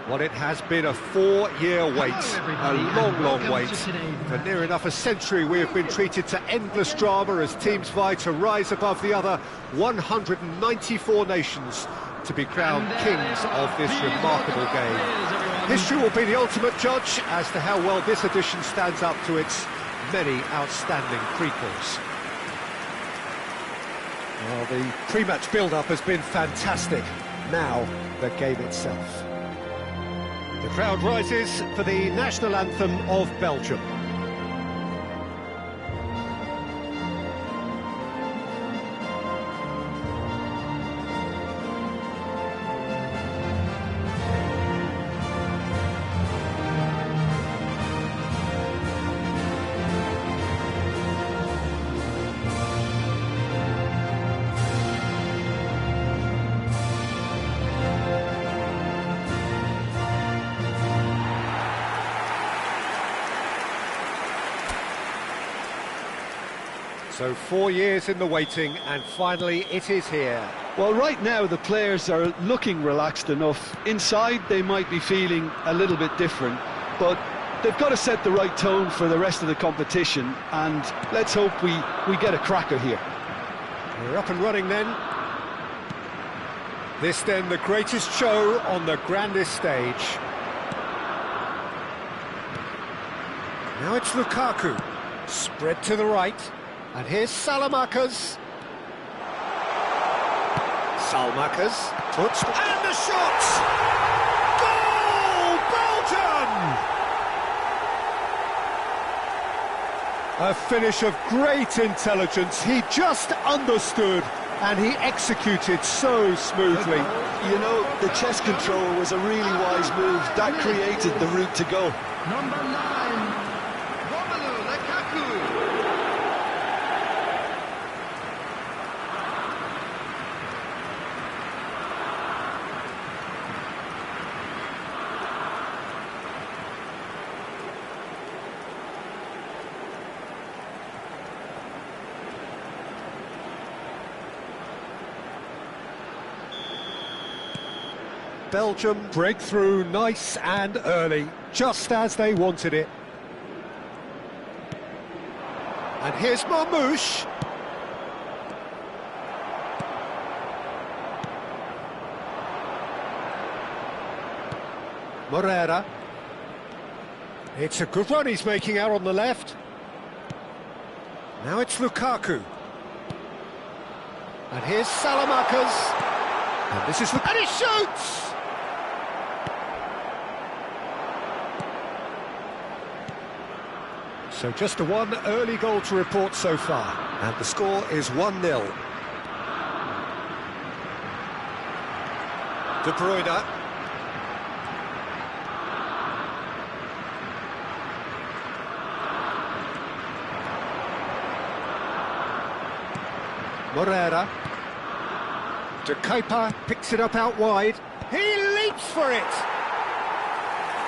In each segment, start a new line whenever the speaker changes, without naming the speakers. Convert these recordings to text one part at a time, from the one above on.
Well, it has been a 4-year wait, a long wait. For near enough a century we have been treated to endless drama as teams vie to rise above the other 194 nations to be crowned kings of this remarkable game. History will be the ultimate judge as to how well this edition stands up to its many outstanding prequels. Well, the pre-match build-up has been fantastic. Now, the game itself. The crowd rises for the national anthem of Belgium. So 4 years in the waiting, and finally it is here.
Well, right now the players are looking relaxed enough. Inside they might be feeling a little bit different, but they've got to set the right tone for the rest of the competition, and let's hope we get a cracker here.
We're up and running then. This then the greatest show on the grandest stage. Now it's Lukaku, spread to the right. And here's Salamakers. Salmakers puts and the shot! Goal! Belgium! A finish of great intelligence. He just understood and he executed so smoothly.
You know, the chest control was a really wise move. That created the route to go.
Number 9, Lukaku.
Belgium break through nice and early, just as they wanted it. And here's Marmoush. Moreira. It's a good run he's making out on the left. Now it's Lukaku. And here's Salamakas. And this is and he shoots! So just the one early goal to report so far. And the score is 1-0. De Bruyne. Moreira. De Kepa picks it up out wide. He leaps for it!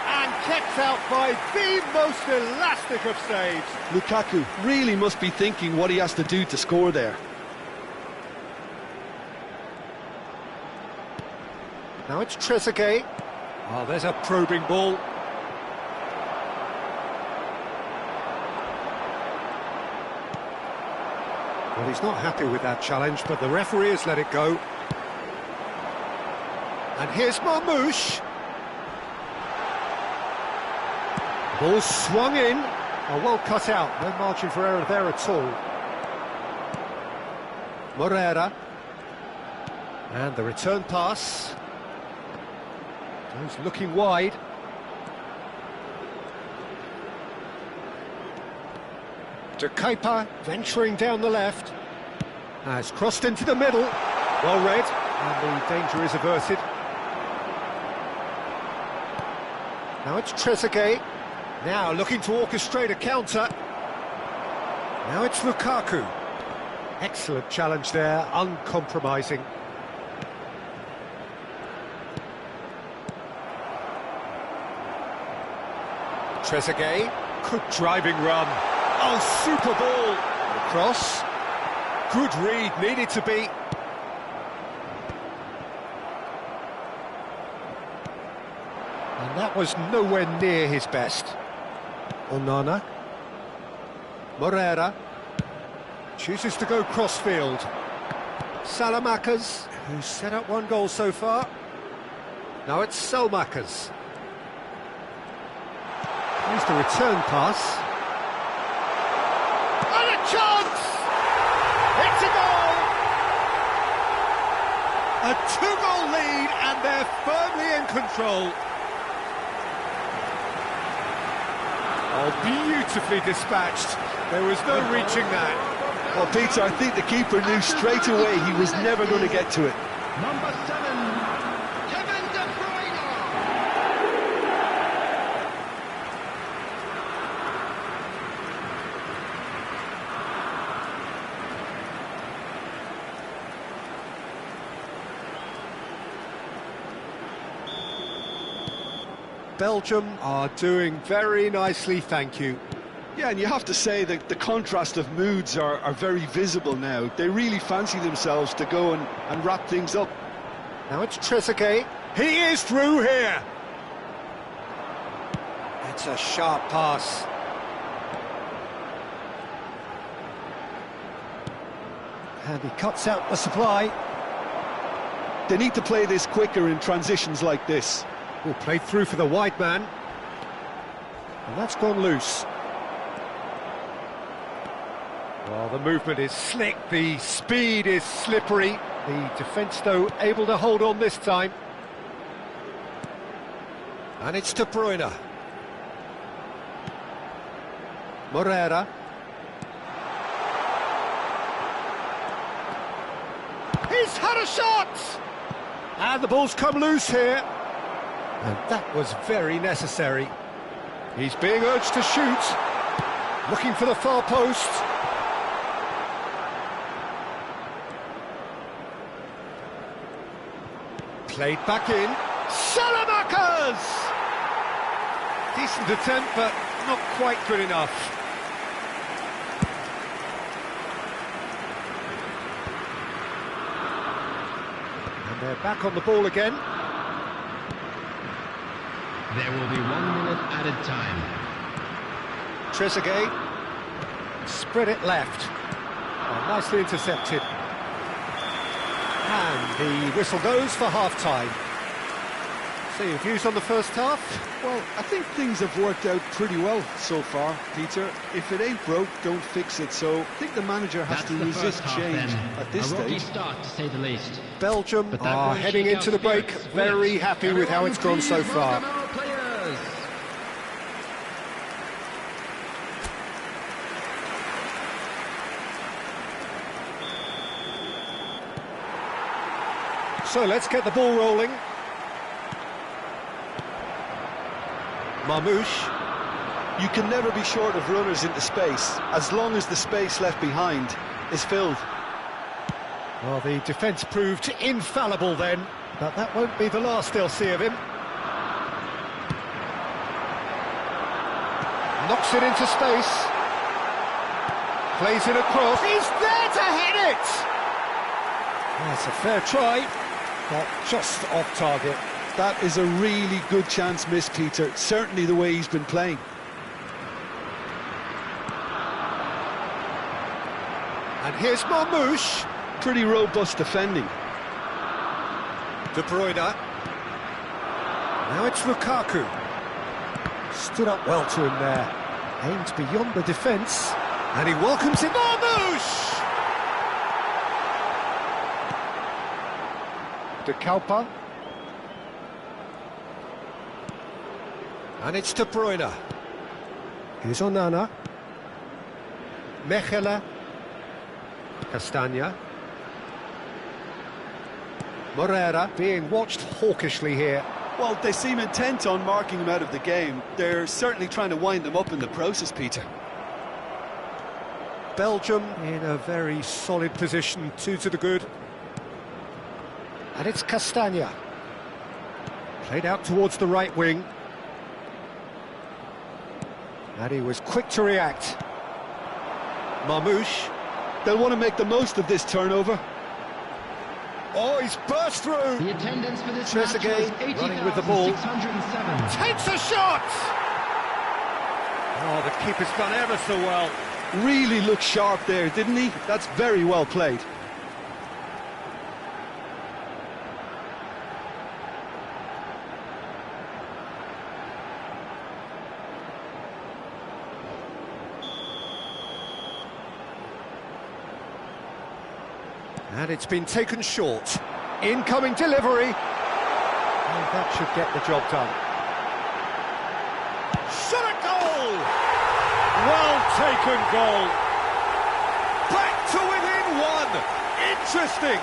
And kept out by the most elastic of saves.
Lukaku really must be thinking what he has to do to score there.
Now it's Trezeguet. Oh, there's a probing ball. Well, he's not happy with that challenge, but the referee has let it go. And here's Marmoush. Ball swung in. Oh, well cut out. No margin for error there at all. Moreira. And the return pass. Goes looking wide. De Kepa venturing down the left. Has crossed into the middle. Well read. And the danger is averted. Now it's Trezeguet. Now looking to orchestrate a counter. Now it's Lukaku. Excellent challenge there, uncompromising. Trezeguet, good driving run. Oh, super ball. The cross. Good read, needed to be. And that was nowhere near his best. Onana. Moreira. Chooses to go crossfield. Salamakas, who's set up one goal so far. Now it's Salmakas. Here's the return pass. And a chance! It's a goal! A two-goal lead, and they're firmly in control. Oh, beautifully dispatched. There was no reaching that.
Well, Peter, I think the keeper knew straight away he was never going to get to it.
Number 7, Kevin De Bruyne.
Belgium are doing very nicely, thank you.
Yeah, and you have to say that the contrast of moods are very visible now. They really fancy themselves to go and wrap things up.
Now it's Trezeguet. He is through here. It's a sharp pass. And he cuts out the supply.
They need to play this quicker in transitions like this.
Oh, played through for the wide man. And that's gone loose. Well, the movement is slick, the speed is slippery. The defence, though, able to hold on this time. And it's De Bruyne. Moreira. He's had a shot! And the ball's come loose here. And that was very necessary. He's being urged to shoot. Looking for the far post. Played back in. Salamakas! Decent attempt, but not quite good enough. And they're back on the ball again.
There will be 1 minute added time.
Trezeguet. Spread it left. Oh, nicely intercepted. And the whistle goes for half-time. So your views on the first half?
Well, I think things have worked out pretty well so far, Peter. If it ain't broke, don't fix it. So I think the manager has to resist change at this stage.
A rocky start, to say the least.
Belgium are heading into the break, very happy with how it's gone so far. So let's get the ball rolling. Marmouche.
You can never be short of runners into space, as long as the space left behind is filled.
Well, the defence proved infallible then, but that won't be the last they'll see of him. Knocks it into space. Plays it across. He's there to hit it! That's a fair try, but just off target.
That is a really good chance missed, Peter. Certainly the way he's been playing.
And here's Marmouche.
Pretty robust defending.
De Bruyne. Now it's Lukaku. Stood up well to him there. Aimed beyond the defence. And he welcomes him. Marmouche! De Kalpa. And it's De Bruyne. Here's Onana. Mechelen. Castagna. Morera being watched hawkishly here.
Well, they seem intent on marking him out of the game. They're certainly trying to wind them up in the process, Peter.
Belgium in a very solid position, 2 to the good. And it's Castagna. Played out towards the right wing. And he was quick to react. Marmouche.
They'll want to make the most of this turnover.
Oh, he's burst through.
The attendance for this
match was 80, running with the ball. Takes a shot! Oh, the keeper's done ever so well.
Really looked sharp there, didn't he? That's very well played.
And it's been taken short. Incoming delivery. And that should get the job done. Shot a goal! Well taken goal. Back to within 1. Interesting.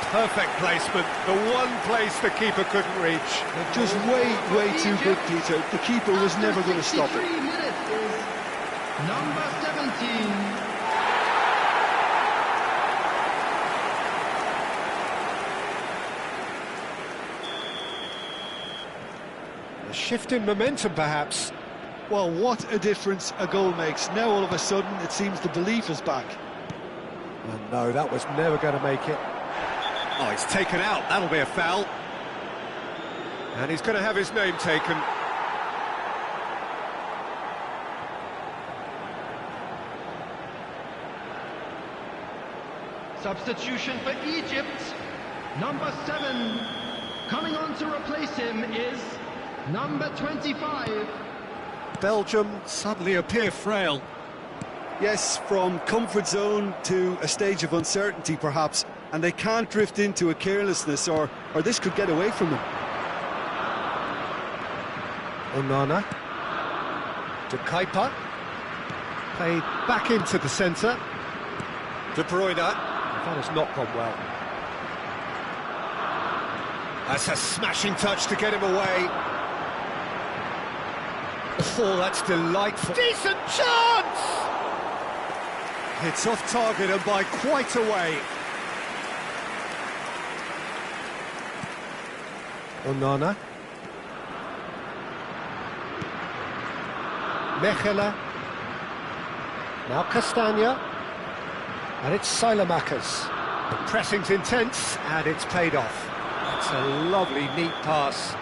Perfect placement. The one place the keeper couldn't reach.
Just way too good, Peter. The keeper was never going to stop it.
Minutes is number 17.
A shift in momentum, perhaps.
Well, what a difference a goal makes. Now, all of a sudden, it seems the belief is back.
Oh, no, that was never going to make it. Oh, he's taken out. That'll be a foul. And he's going to have his name taken.
Substitution for Egypt. Number 7. Coming on to replace him is number 25.
Belgium suddenly appear frail.
Yes, from comfort zone to a stage of uncertainty, perhaps. And they can't drift into a carelessness, or this could get away from them.
Onana. De Kuiper. Played back into the centre. De Bruyne. That has not gone well. That's a smashing touch to get him away. Oh, that's delightful. Decent chance! It's off target and by quite a way. Onana. Mechelen. Now Castagna. And it's Saelemaekers. The pressing's intense and it's paid off. That's a lovely, neat pass.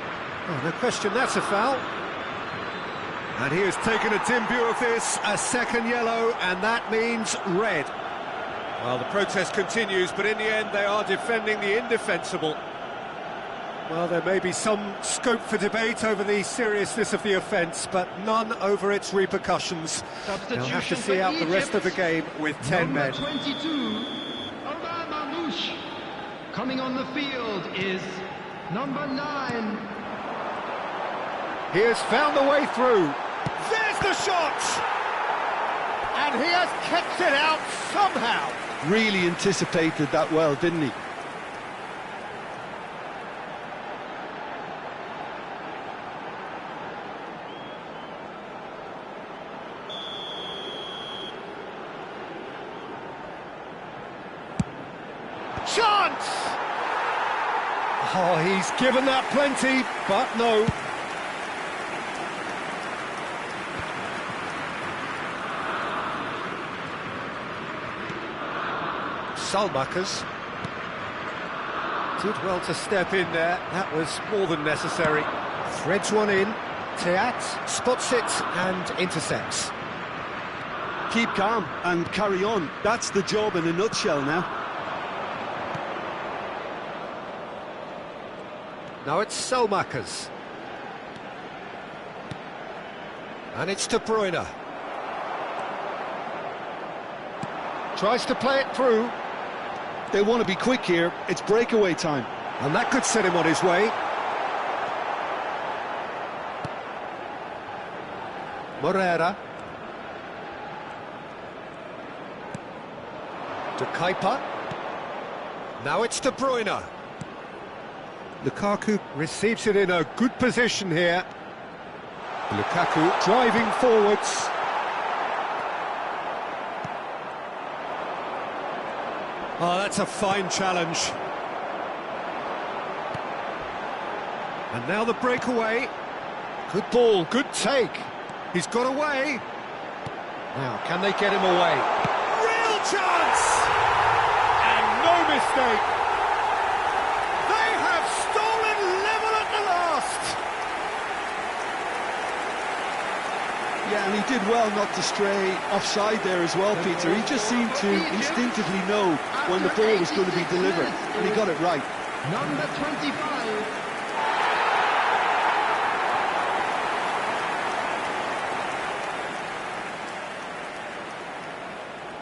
Oh, no question, that's a foul. And he has taken a dim view of this, a second yellow, and that means red. Well, the protest continues, but in the end they are defending the indefensible. Well, there may be some scope for debate over the seriousness of the offence, but none over its repercussions. They'll have to see out the rest of the game with 10 men.
Number 22, Omar Mamouche. Coming on the field is number 9.
He has found the way through. There's the shot! And he has kept it out somehow.
Really anticipated that well, didn't he?
Chance! Oh, he's given that plenty, but no. Salmakers did well to step in there. That was more than necessary. Threads one in. Teat spots it and intercepts.
Keep calm and carry on. That's the job in a nutshell now.
Now it's Selmakers. And it's De Bruyne. Tries to play it through.
They want to be quick here. It's breakaway time.
And that could set him on his way. Moreira. De Kuyper. Now it's De Bruyne. Lukaku receives it in a good position here. Lukaku driving forwards. Oh, that's a fine challenge. And now the breakaway. Good ball, good take. He's got away. Now, can they get him away? Real chance! And no mistake. They have stolen level at the last.
Yeah, and he did well not to stray offside there as well, Peter. He just seemed to instinctively know when the ball was going to be delivered, and he got it right.
Number 25.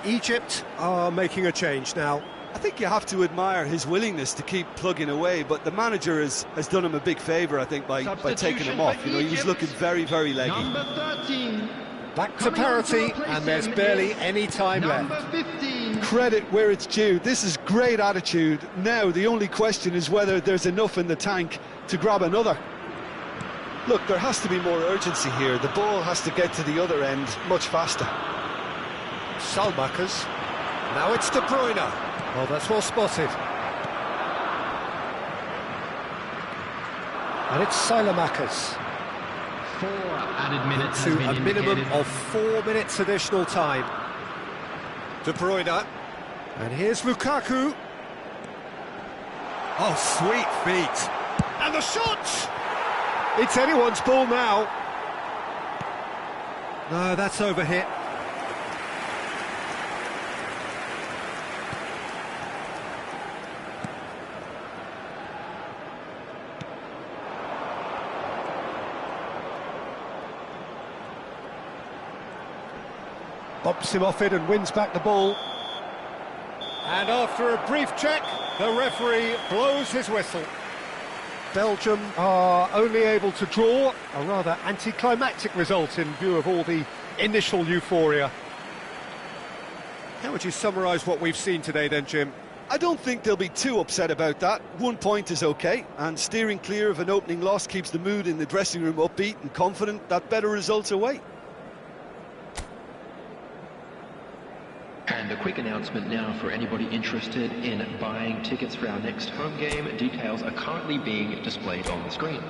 Egypt are making a change now.
I think you have to admire his willingness to keep plugging away, but the manager has done him a big favour, I think, by taking him off. You know, he was looking very, very leggy.
Number 13.
Back to parity, and there's barely any time left.
Number 15.
Credit where it's due. This is great attitude. Now, the only question is whether there's enough in the tank to grab another. Look, there has to be more urgency here. The ball has to get to the other end much faster.
Salmakers. Now it's De Bruyne. Oh, that's well spotted. And it's Salmakers.
4 added minutes
To
has been
a minimum
indicated.
of 4 minutes additional time. De Bruyne. And here's Lukaku. Oh, sweet feet. And the shot! It's anyone's ball now. No, that's overhit. Bumps him off it and wins back the ball. And after a brief check, the referee blows his whistle. Belgium are only able to draw, a rather anticlimactic result in view of all the initial euphoria. How would you summarise what we've seen today then, Jim?
I don't think they'll be too upset about that. 1 point is okay, and steering clear of an opening loss keeps the mood in the dressing room upbeat and confident that better results await.
And a quick announcement now for anybody interested in buying tickets for our next home game. Details are currently being displayed on the screen.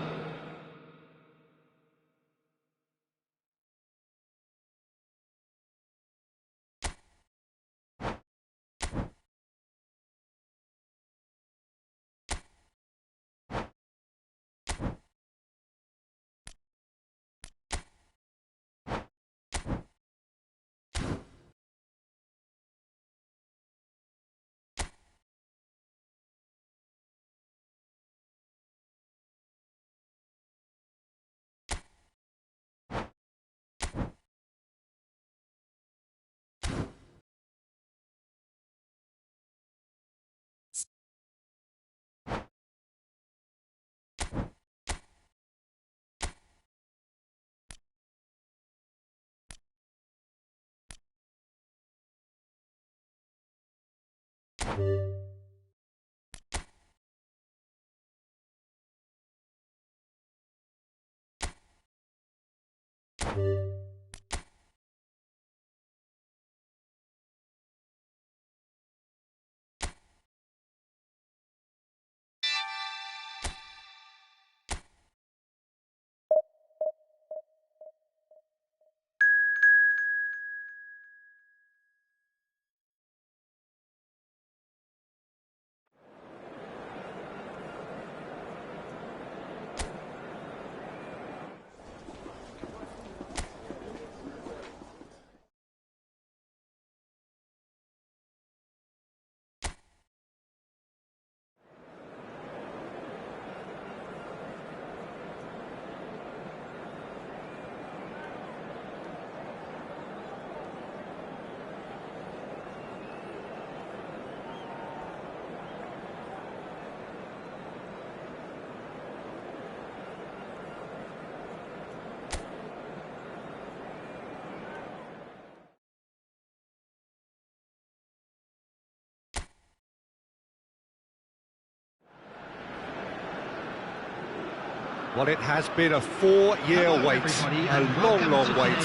Well, it has been a 4-year wait, a long wait.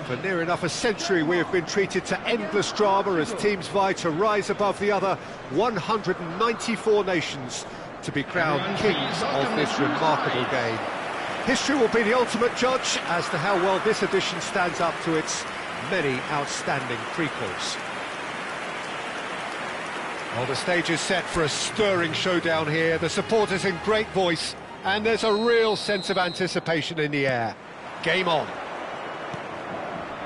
For near enough a century we have been treated to endless drama as teams vie to rise above the other 194 nations to be crowned kings of this remarkable game. History will be the ultimate judge as to how well this edition stands up to its many outstanding prequels. Well, the stage is set for a stirring showdown here. The supporters in great voice, and there's a real sense of anticipation in the air. Game on.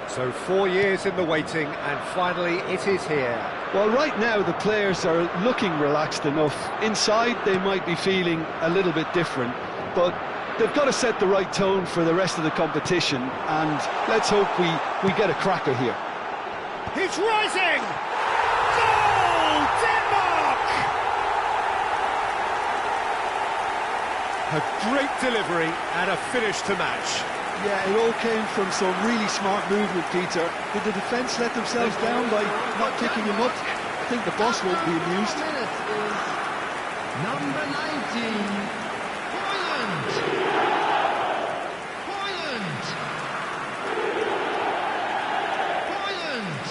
So 4 years in the waiting, and finally it is here.
Well, right now the players are looking relaxed enough. Inside they might be feeling a little bit different, but they've got to set the right tone for the rest of the competition, and let's hope we get a cracker here.
He's rising! Goal! Denmark! A great delivery and a finish to match.
Yeah, it all came from some really smart movement, Peter. Did the defence let themselves down by not picking him up? I think the boss won't be amused.
Minute is number 19, Hoyland. Hoyland. Hoyland.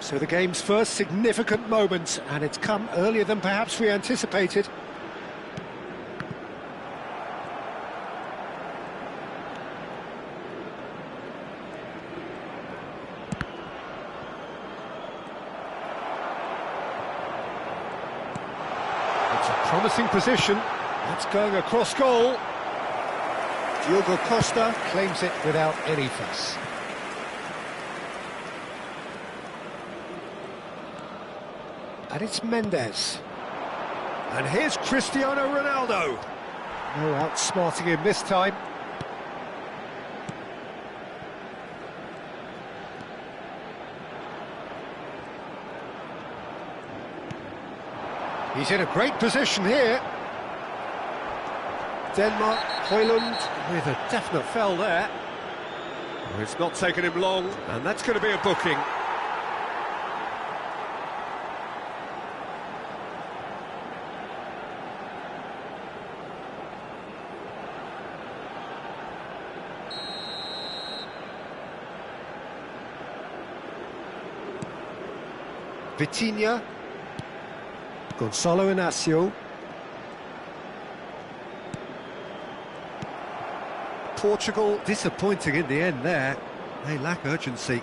So the game's first significant moment, and it's come earlier than perhaps we anticipated. It's a promising position. That's going across goal. Diogo Costa claims it without any fuss. And it's Mendes. And here's Cristiano Ronaldo. No outsmarting him this time. He's in a great position here. Denmark, Hoyland with a definite foul there. Well, it's not taken him long, and that's going to be a booking. Vitinha, Gonzalo Inacio, Portugal disappointing in the end there. They lack urgency.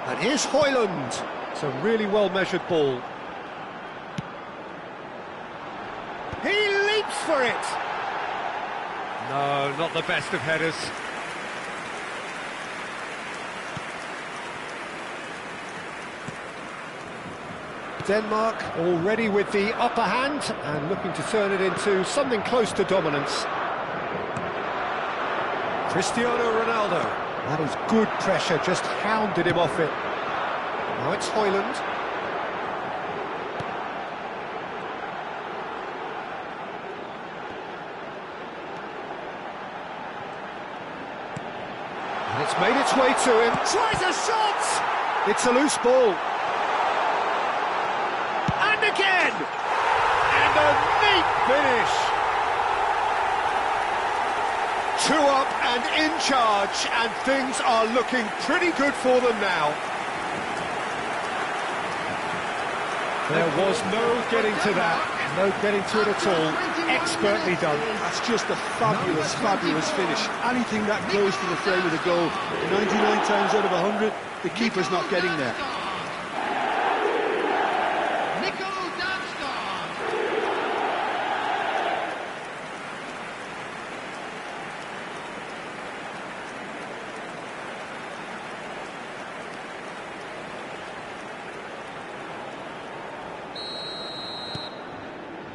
And here's Hoyland. It's a really well-measured ball. He leaps for it! No, not the best of headers. Denmark already with the upper hand and looking to turn it into something close to dominance. Cristiano Ronaldo. That is good pressure, just hounded him off it. Now it's Hoyland. made its way to him, tries a shot! It's a loose ball. And again! And a neat finish! 2 up and in charge, and things are looking pretty good for them now. There was no getting to that, no getting to it at all. Expertly done.
That's just a fabulous, fabulous finish. Anything that close to the frame of the goal, 99 times out of 100, the keeper's not getting there.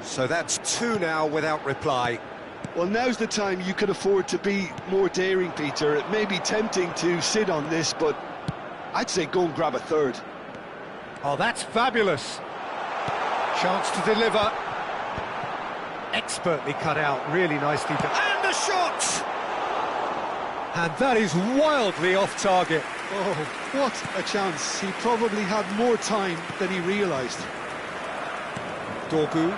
So that's 2 now without reply.
Well, now's the time you can afford to be more daring, Peter. It may be tempting to sit on this, but I'd say go and grab a third.
Oh, that's fabulous. Chance to deliver. Expertly cut out, really nicely done. And the shot! And that is wildly off target.
Oh, what a chance. He probably had more time than he realised.
Dorgu.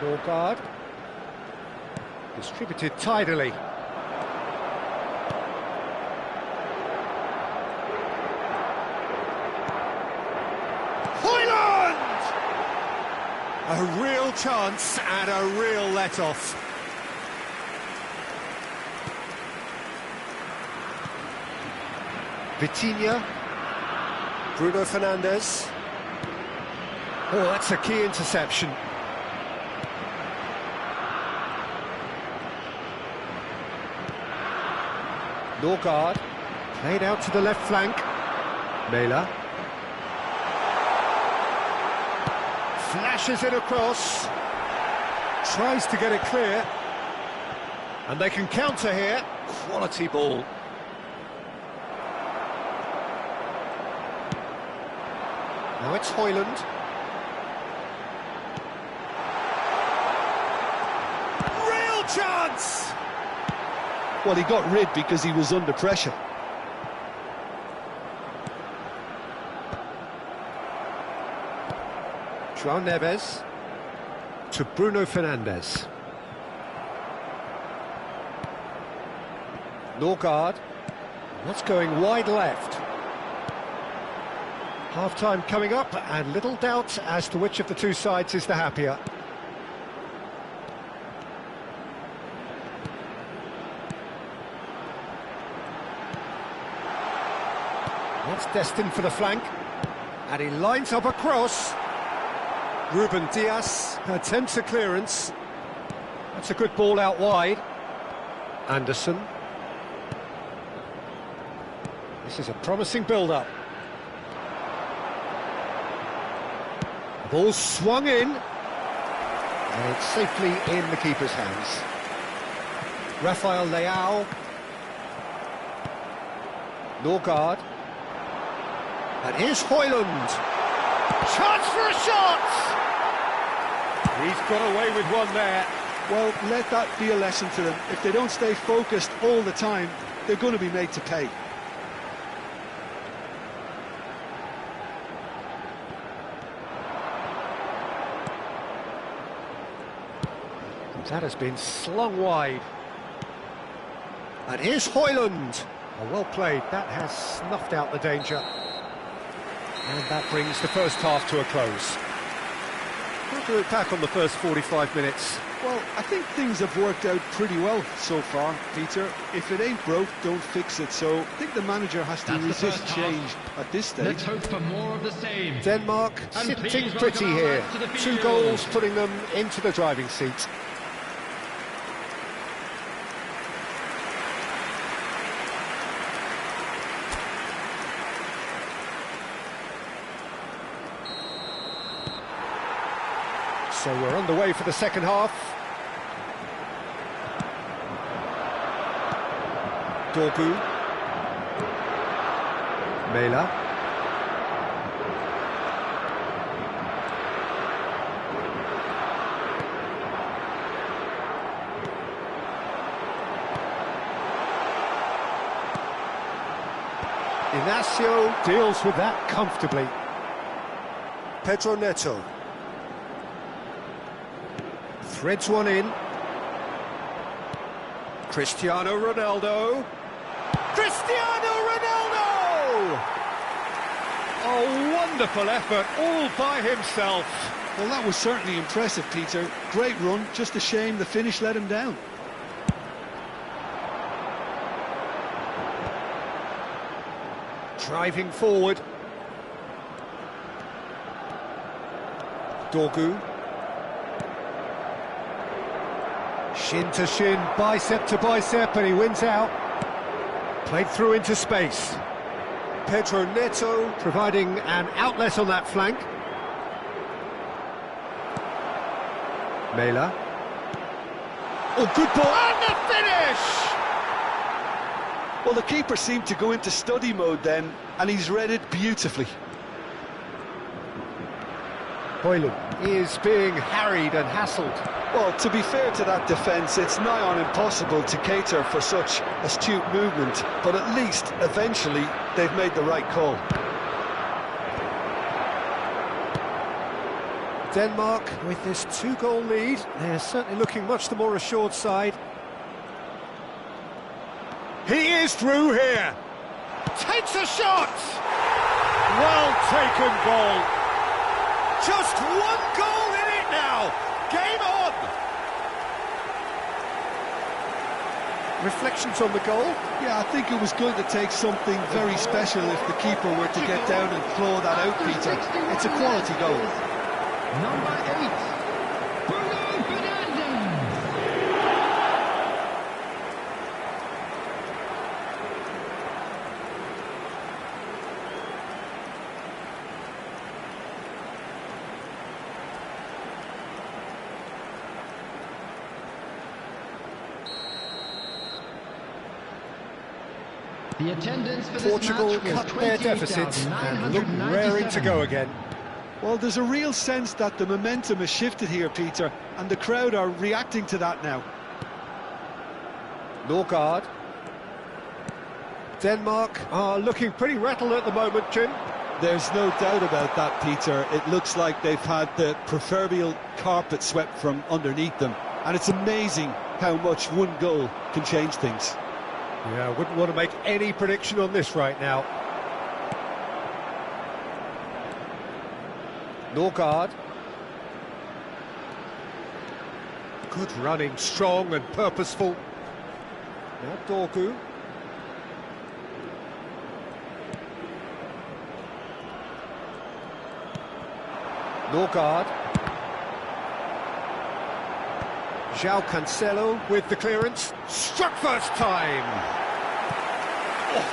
Norgard. Distributed tidily. Hoyland! A real chance and a real let-off. Vitinha. Bruno Fernandes. Oh, that's a key interception. Norgard, played out to the left flank. Mela. Flashes it across. Tries to get it clear. And they can counter here. Quality ball. Now it's Hoyland. Real chance!
Well, he got rid because he was under pressure.
João Neves to Bruno Fernandes. Norgard. What's going wide left? Half-time coming up, and little doubt as to which of the two sides is the happier. That's destined for the flank, and he lines up a cross. Ruben Dias attempts a clearance. That's a good ball out wide. Anderson. This is a promising build-up. The ball's swung in, and it's safely in the keeper's hands. Rafael Leao. Norgard. And here's Hoyland. Chance for a shot! He's got away with one there.
Well, let that be a lesson to them. If they don't stay focused all the time, they're going to be made to pay.
That has been slung wide. And here's Hoyland. Oh, well played. That has snuffed out the danger. And that brings the first half to a close. How do we look back on the first 45 minutes?
Well, I think things have worked out pretty well so far, Peter. If it ain't broke, don't fix it. So I think the manager has to resist change at this stage.
Let's hope for more of the same.
Denmark sitting pretty here. 2 goals putting them into the driving seat. So we're underway for the second half. Dorgu. Mela. Inacio deals with that comfortably. Pedro Neto. Threads one in. Cristiano Ronaldo. Cristiano Ronaldo! A wonderful effort, all by himself.
Well, that was certainly impressive, Peter. Great run, just a shame the finish let him down.
Driving forward. Dorgu. Shin to shin, bicep to bicep, and he wins out. Played through into space. Pedro Neto providing an outlet on that flank. Mela. Oh, good ball. And the finish!
Well, the keeper seemed to go into study mode then, and he's read it beautifully.
Hoyland is being harried and hassled.
Well, to be fair to that defence, it's nigh on impossible to cater for such astute movement, but at least, eventually, they've made the right call.
Denmark, with this two-goal lead, they're certainly looking much the more assured side. He is through here. Takes a shot. Well taken goal. Just one goal in it now. Game on. Reflections on the goal?
Yeah, I think it was going to take something very special if the keeper were to get down and claw that out, Peter. It's a quality goal.
Number 8, Bruno Fernandes. The attendance for this
Portugal
match was
cut their deficit and look raring to go again.
Well, there's a real sense that the momentum has shifted here, Peter, and the crowd are reacting to that now.
Norgard. Denmark are looking pretty rattled at the moment, Jim.
There's no doubt about that, Peter. It looks like they've had the proverbial carpet swept from underneath them, and it's amazing how much one goal can change things.
Yeah, I wouldn't want to make any prediction on this right now. Norgard. Good running, strong and purposeful. Now Dorgu. Norgard. João Cancelo with the clearance. Struck first time. Oh,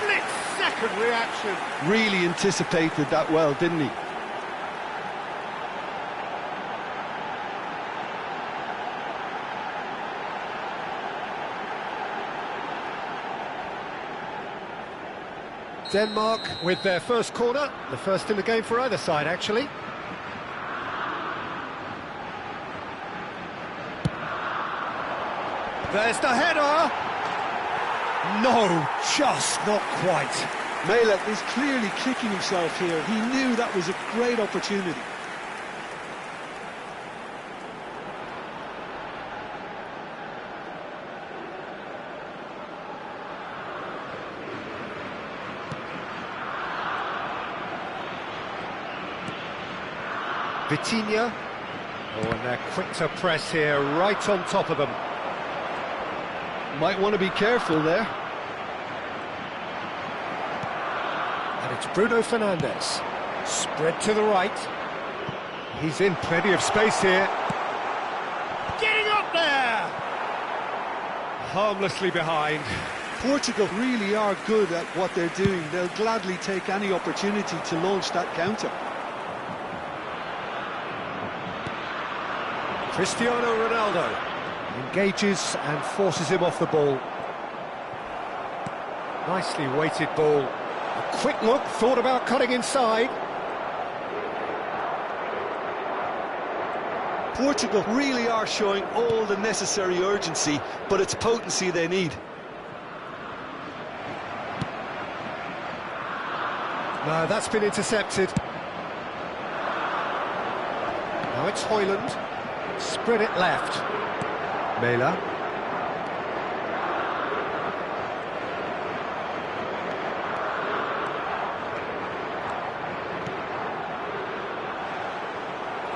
split-second reaction.
Really anticipated that well, didn't he?
Denmark with their first corner, the first in the game for either side, actually. There's the header! No, just not quite.
Mela is clearly kicking himself here. He knew that was a great opportunity.
Vitinha. Oh, and they're quick to press here, right on top of them.
Might want to be careful there.
And it's Bruno Fernandes. Spread to the right. He's in plenty of space here. Getting up there! Harmlessly behind.
Portugal really are good at what they're doing. They'll gladly take any opportunity to launch that counter.
Cristiano Ronaldo engages and forces him off the ball. Nicely weighted ball. A quick look, thought about cutting inside.
Portugal really are showing all the necessary urgency, but it's potency they need.
No, that's been intercepted. Now it's Højlund. Spread it left. Mæhle.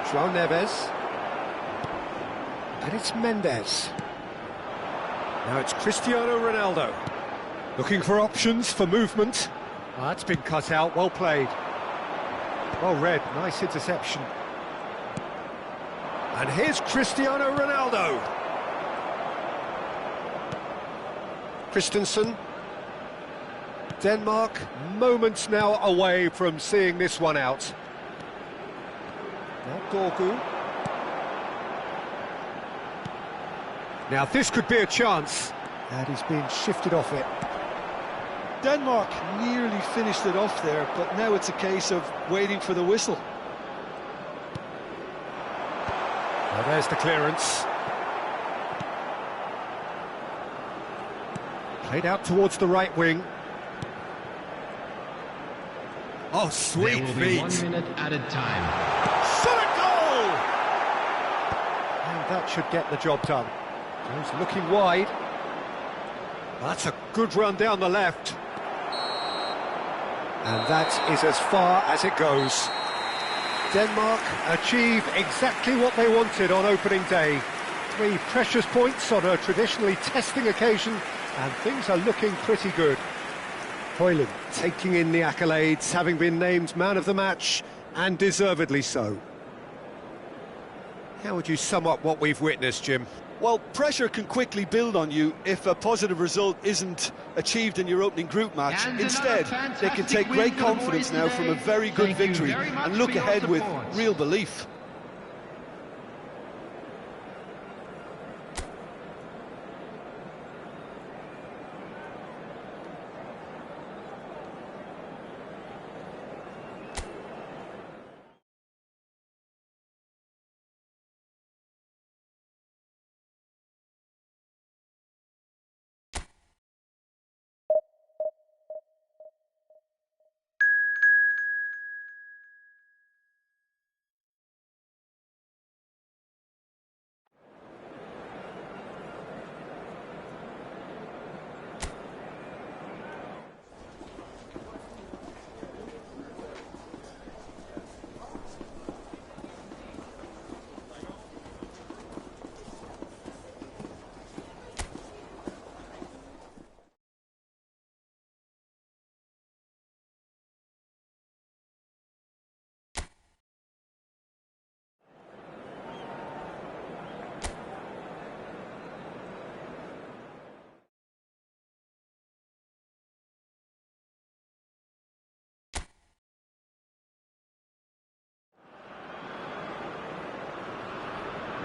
João Neves. And it's Mendes. Now it's Cristiano Ronaldo. Looking for options for movement. Oh, that's been cut out, well played. Well read, nice interception. And here's Cristiano Ronaldo. Christensen. Denmark, moments now away from seeing this one out. Now Dorgu. Now this could be a chance. And he's been shifted off it.
Denmark nearly finished it off there, but now it's a case of waiting for the whistle.
Well, there's the clearance. Played out towards the right wing. Oh, sweet
There will be
feet.
1 minute added time.
Solid goal! And that should get the job done. He's looking wide. That's a good run down the left. And that is as far as it goes. Denmark achieve exactly what they wanted on opening day. 3 precious points on a traditionally testing occasion, and things are looking pretty good. Højlund taking in the accolades, having been named man of the match, and deservedly so. How would you sum up what we've witnessed, Jim?
Well, pressure can quickly build on you if a positive result isn't achieved in your opening group match.
And
Instead, they can take
win
great
for the
confidence
boys
now from a
today.
very good
Thank you
victory
very much
and look
for your
ahead with
support.
real belief.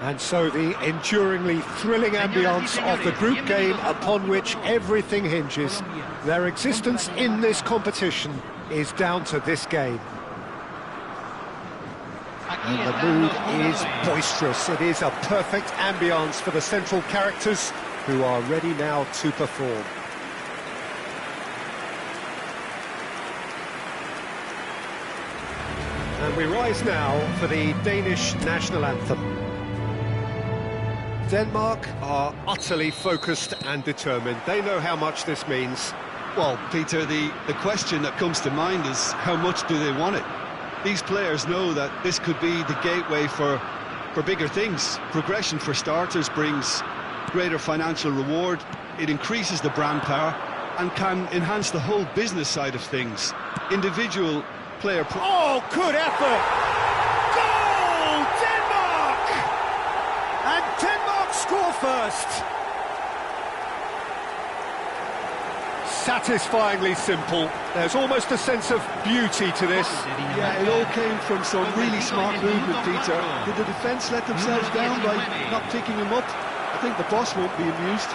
And so the enduringly thrilling ambience of the group game upon which everything hinges. Their existence in this competition is down to this game. And the mood is boisterous. It is a perfect ambience for the central characters who are ready now to perform. And we rise now for the Danish national anthem. Denmark are utterly focused and determined. They know how much this means.
Well, Peter, the question that comes to mind is how much do they want it? These players know that this could be the gateway for bigger things. Progression, for starters, brings greater financial reward. It increases the brand power and can enhance the whole business side of things. Individual player...
Oh, good effort! Goal! Denmark! And Denmark score first! Satisfyingly simple. There's almost a sense of beauty to this.
Yeah, it all came from some really smart movement, Peter. Did the defence let themselves down by not picking him up? I think the boss won't be amused.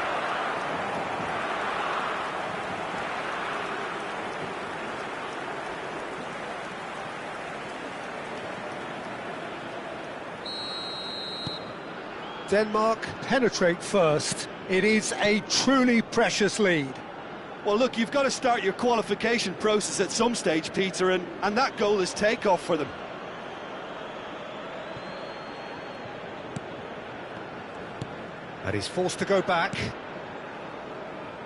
Denmark penetrate first. It is a truly precious lead.
Well, look, you've got to start your qualification process at some stage, Peter, and that goal is takeoff for them.
And he's forced to go back.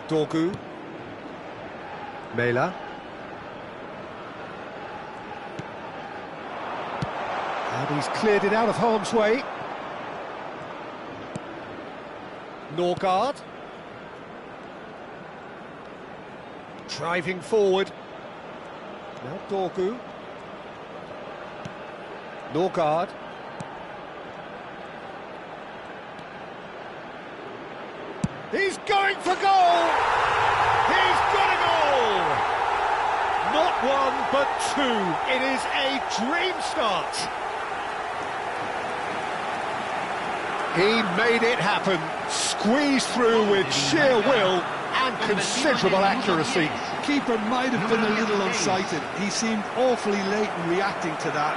Dorgu. Mela. And he's cleared it out of harm's way. Norgard. Driving forward. Now Dorgu. Norgard. He's going for goal! He's got a goal! Not one, but two. It is a dream start. He made it happen. Squeezed through with sheer will and considerable accuracy.
Keeper might have been a little unsighted. He seemed awfully late in reacting to that.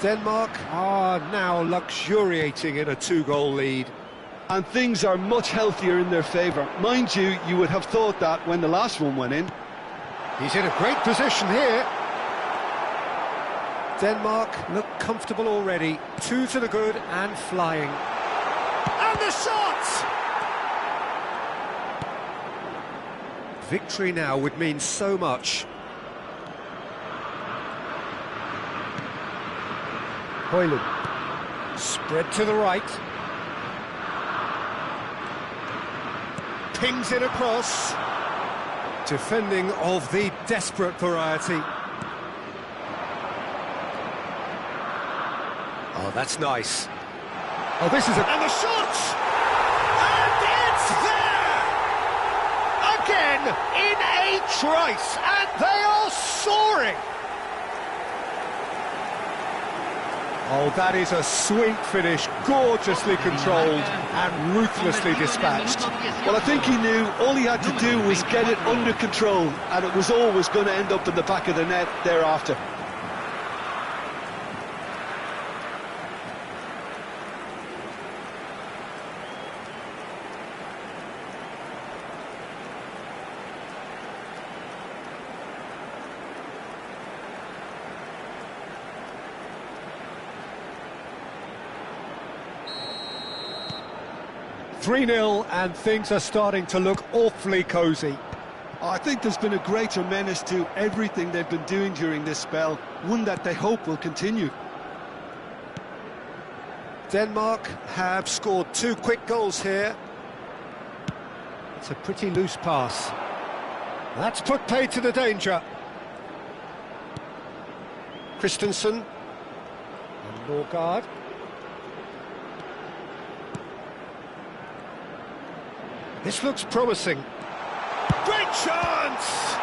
Denmark are now luxuriating in a two-goal lead.
And things are much healthier in their favour. Mind you, you would have thought that when the last one went in.
He's in a great position here. Denmark look comfortable already. 2 to the good and flying. And the shot! Victory now would mean so much. Højlund. Spread to the right. Pings it across. Defending of the desperate variety. Oh, that's nice. Oh, this is a... And the shot! And it's there! Again, in a trice, and they are soaring! Oh, that is a sweet finish, gorgeously controlled and ruthlessly dispatched.
Well, I think he knew all he had to do was get it under control, and it was always going to end up in the back of the net thereafter.
"3-0 and things are starting to look awfully cosy.
I think there's been a greater menace to everything they've been doing during this spell, one that they hope will continue.
Denmark have scored 2 quick goals here. It's a pretty loose pass. That's put paid to the danger. Christensen. And Norgard. This looks promising. Great chance!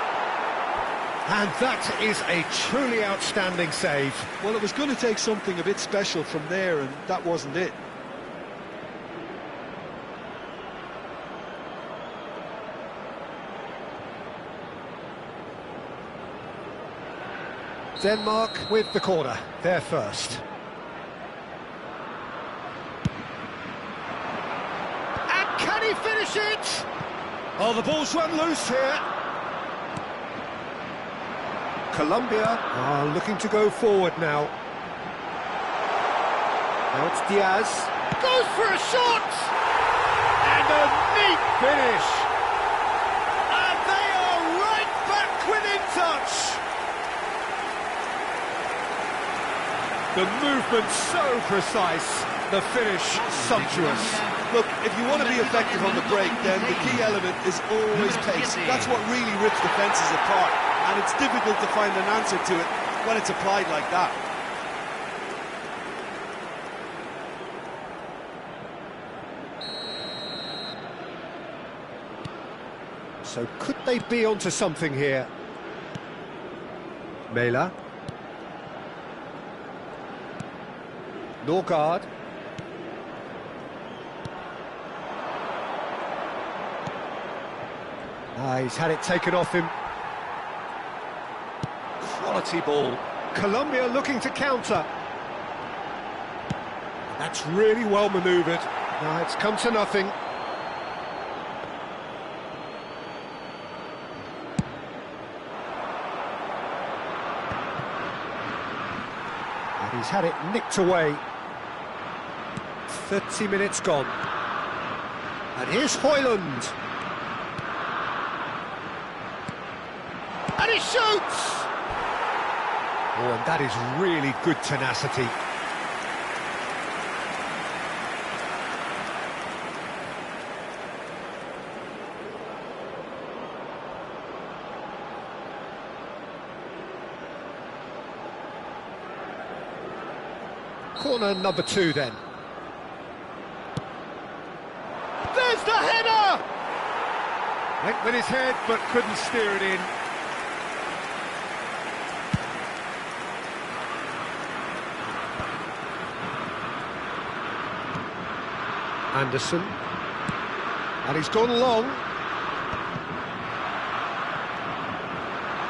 And that is a truly outstanding save.
Well, it was going to take something a bit special from there, and that wasn't it.
Denmark with the corner, they're first. Can he finish it? Oh, the ball's run loose here. Colombia are looking to go forward now. Now it's Diaz. Goes for a shot! And a neat finish. And they are right back within touch. The movement so precise. The finish sumptuous.
Look, if you want to be effective on the break, then the key element is always pace. That's what really rips defences apart, and it's difficult to find an answer to it when it's applied like that.
So could they be onto something here? Mela. Norgard. He's had it taken off him. Quality ball. Colombia looking to counter. That's really well manoeuvred. No, it's come to nothing. And he's had it nicked away. 30 minutes gone. And here's Højlund. And he shoots! Oh, and that is really good tenacity. Corner number 2 then. There's the header! Went with his head but couldn't steer it in. Anderson. And he's gone long.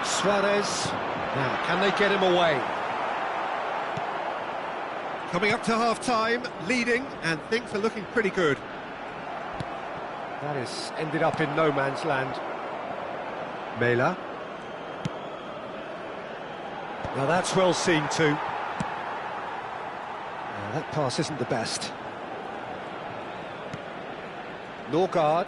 Suarez. Now, can they get him away? Coming up to half-time, leading, and things are looking pretty good. That has ended up in no man's land. Mela. Now that's well seen too. Now, that pass isn't the best. Norgard.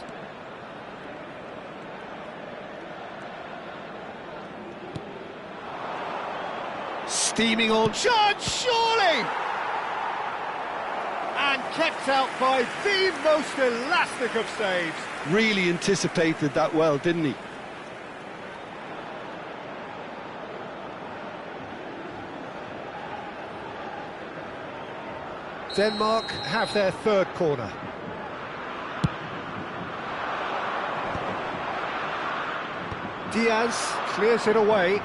Steaming on charge, surely! And kept out by the most elastic of saves.
Really anticipated that well, didn't he?
Denmark have their third corner. Diaz clears it away.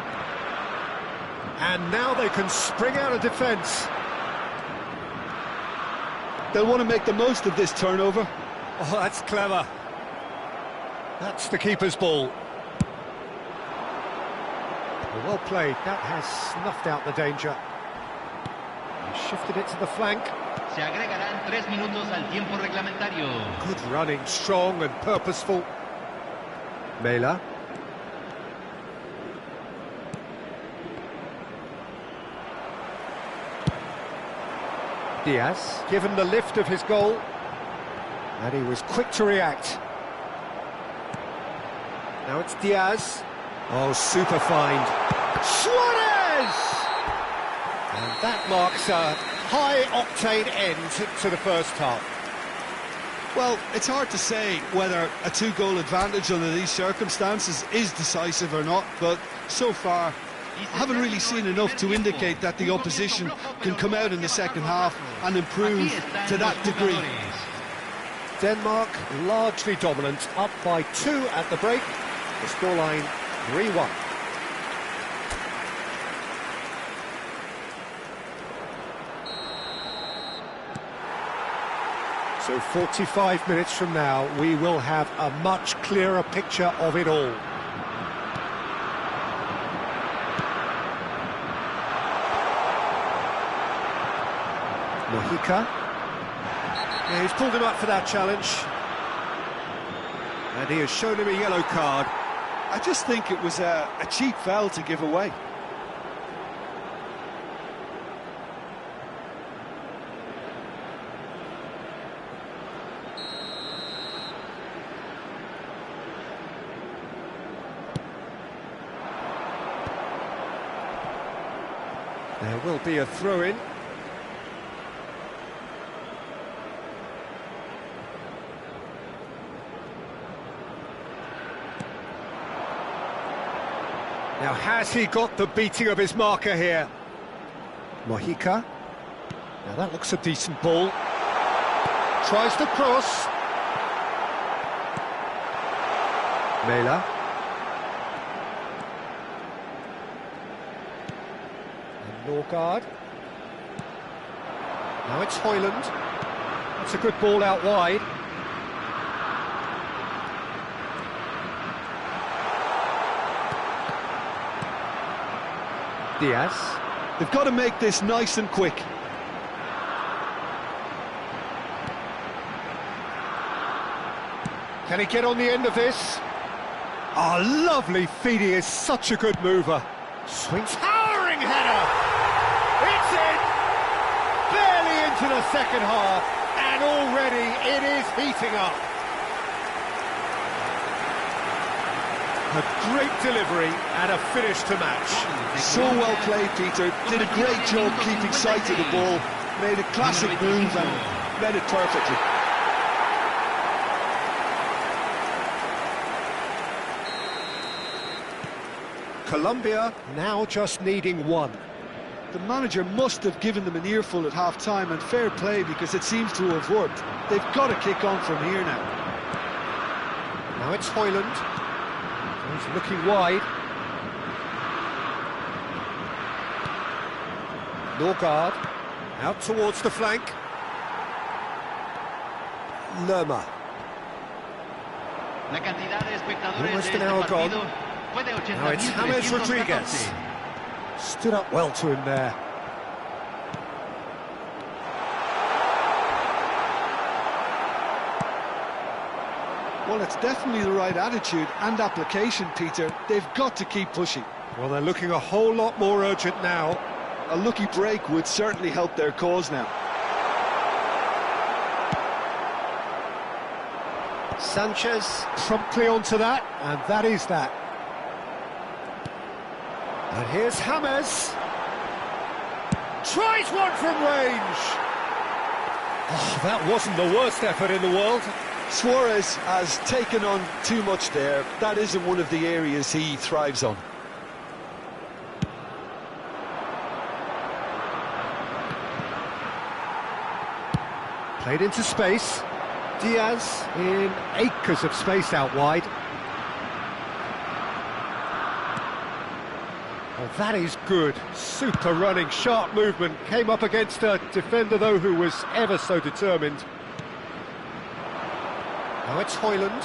And now they can spring out of defence.
They'll want to make the most of this turnover.
Oh, that's clever. That's the keeper's ball. Well played. That has snuffed out the danger. He shifted it to the flank.
Se agregarán 3 minutos al tiempo reglamentario.
Good running, strong and purposeful. Mela. Diaz, given the lift of his goal, and he was quick to react. Now it's Diaz. Oh, super find. Suarez! And that marks a high-octane end to the first half.
Well, it's hard to say whether a 2-goal advantage under these circumstances is decisive or not, but so far I haven't really seen enough to indicate that the opposition can come out in the second half and improve to that degree.
Denmark largely dominant, up by 2 at the break. The scoreline 3-1. So 45 minutes from now, we will have a much clearer picture of it all. Mojica. Yeah, he's pulled him up for that challenge. And he has shown him a yellow card.
I just think it was a cheap foul to give away.
There will be a throw-in. Now, has he got the beating of his marker here? Mojica. Now, that looks a decent ball. Tries to cross. Mela. And Norgard. Now it's Højlund. That's a good ball out wide. Diaz.
They've got to make this nice and quick.
Can he get on the end of this? Oh, lovely feed, he is such a good mover. Swings, towering header! It's in! Barely into the second half, and already it is heating up. A great delivery and a finish to match.
So well played, Peter. Did a great job keeping sight of the ball. Made a classic move and read it perfectly.
Colombia now just needing one.
The manager must have given them an earful at half-time, and fair play because it seems to have worked. They've got to kick on from here now.
Now it's Højlund. He's looking wide. Norgard out towards the flank. Lerma. Almost an hour gone. Now it's James Rodriguez. Stood up well to him there.
Well, it's definitely the right attitude and application, Peter. They've got to keep pushing.
Well, they're looking a whole lot more urgent now.
A lucky break would certainly help their cause now.
Sanchez promptly onto that, and that is that. And here's James. Tries one from range. Oh, that wasn't the worst effort in the world.
Suarez has taken on too much there. That isn't one of the areas he thrives on.
Played into space. Diaz in acres of space out wide. Oh, that is good. Super running, sharp movement. Came up against a defender, though, who was ever so determined. Now it's Højlund.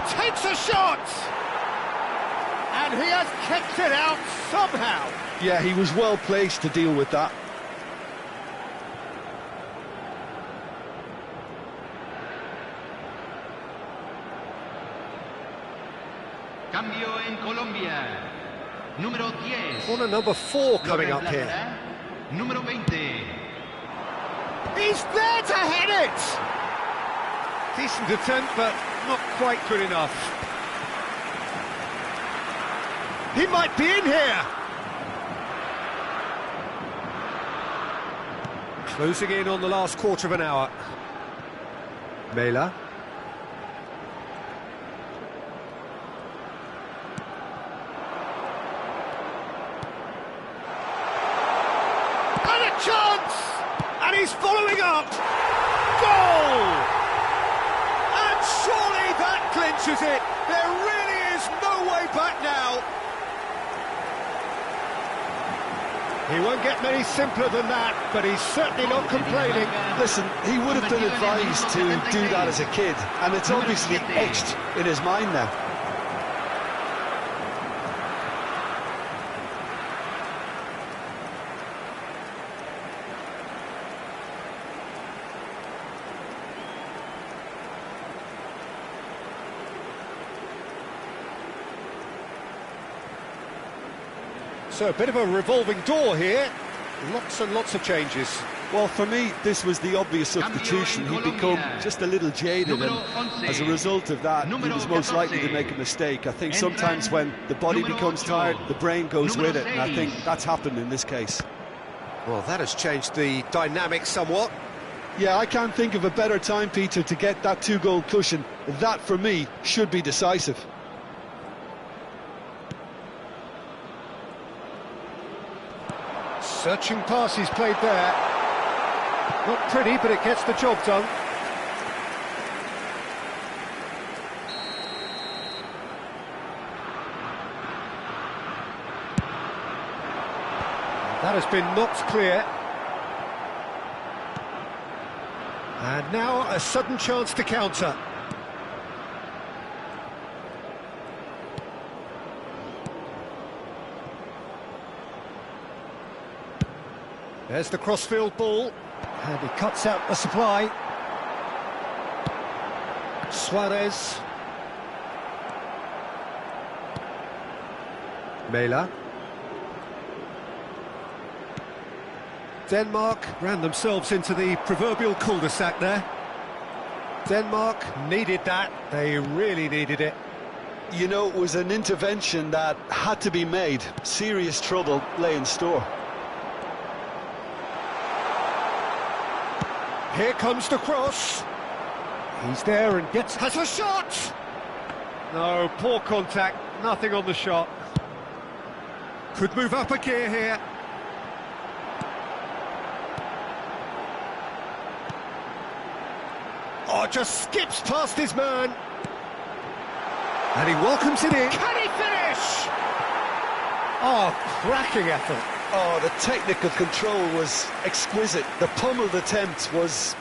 Takes a shot! And he has kicked it out somehow.
Yeah, he was well placed to deal with that.
Cambio en Colombia. Número 10.
Corner number 4 coming up here.
Número 20.
He's there to head it! Decent attempt, but not quite good enough. He might be in here! Closing in on the last quarter of an hour. Mela. And a chance! And he's following up! Goal! And surely that clinches it! There really is no way back now! He won't get many simpler than that, but he's certainly not complaining.
Listen, he would have been advised to do that as a kid, and it's obviously etched in his mind now.
So a bit of a revolving door here. Lots and lots of changes.
Well, for me, this was the obvious substitution. He'd become just a little jaded, and as a result of that, he was most likely to make a mistake. I think sometimes when the body becomes tired, the brain goes with it, and I think that's happened in this case.
Well, that has changed the dynamic somewhat.
Yeah, I can't think of a better time, Peter, to get that two-goal cushion. That, for me, should be decisive.
Searching pass he's played there. Not pretty, but it gets the job done. That has been knocked clear. And now a sudden chance to counter. There's the crossfield ball, and he cuts out the supply. Suarez. Mela. Denmark ran themselves into the proverbial cul-de-sac there. Denmark needed that, they really needed it.
You know, it was an intervention that had to be made. Serious trouble lay in store.
Here comes the cross. He's there and has a shot! No, poor contact, nothing on the shot. Could move up a gear here. Oh, just skips past his man. And he welcomes it in. Can he finish? Oh, cracking effort.
Oh, the technical control was exquisite. The pummeled attempt was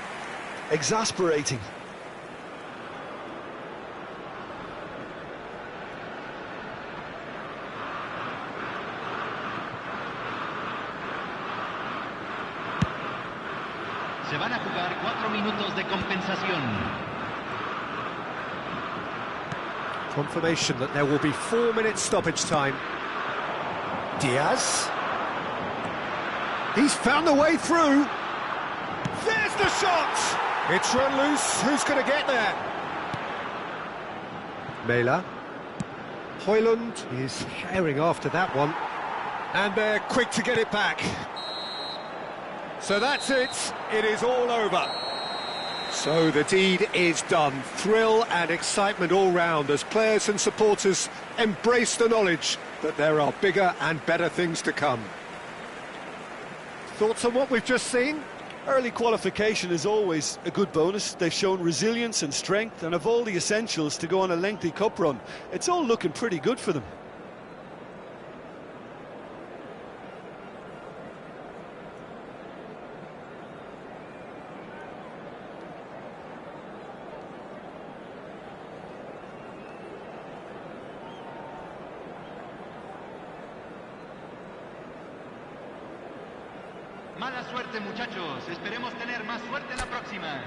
exasperating.
Se van a jugar 4 minutos de compensación.
Confirmation that there will be 4 minutes stoppage time. Diaz. He's found the way through. There's the shot! It's run loose. Who's going to get there? Mela. Højlund is herring after that one. And they're quick to get it back. So that's it. It is all over. So the deed is done. Thrill and excitement all round as players and supporters embrace the knowledge that there are bigger and better things to come. Thoughts on what we've just seen?
Early qualification is always a good bonus. They've shown resilience and strength and have all the essentials to go on a lengthy cup run. It's all looking pretty good for them.
Mala suerte, muchachos. Esperemos tener más suerte la próxima.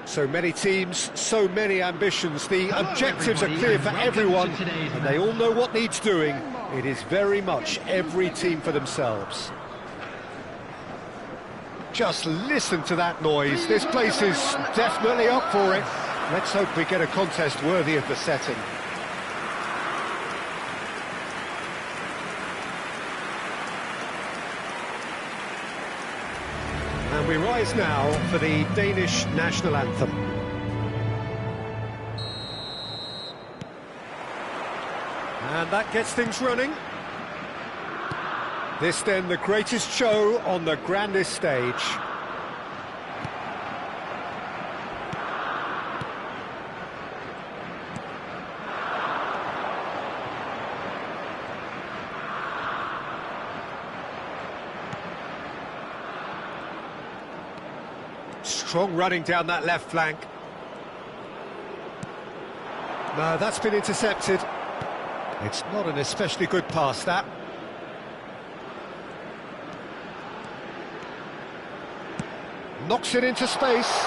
So many teams, so many ambitions. The objectives are clear for everyone, and they all know what needs doing. It is very much every team for themselves. Just listen to that noise. This place is definitely up for it. Let's hope we get a contest worthy of the setting. And we rise now for the Danish national anthem. And that gets things running. This then the greatest show on the grandest stage. Strong running down that left flank. No, that's been intercepted. It's not an especially good pass, that. Knocks it into space.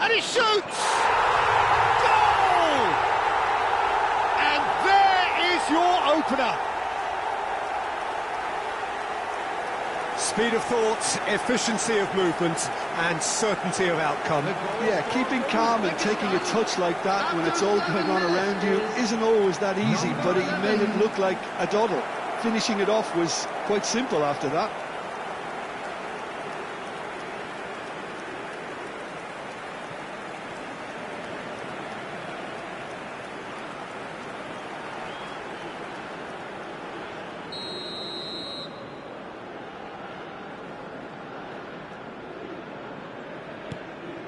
And he shoots! Goal! And there is your opener. Speed of thought, efficiency of movement, and certainty of outcome.
Yeah, keeping calm and taking a touch like that when it's all going on around you isn't always that easy, but he made it look like a doddle. Finishing it off was quite simple after that.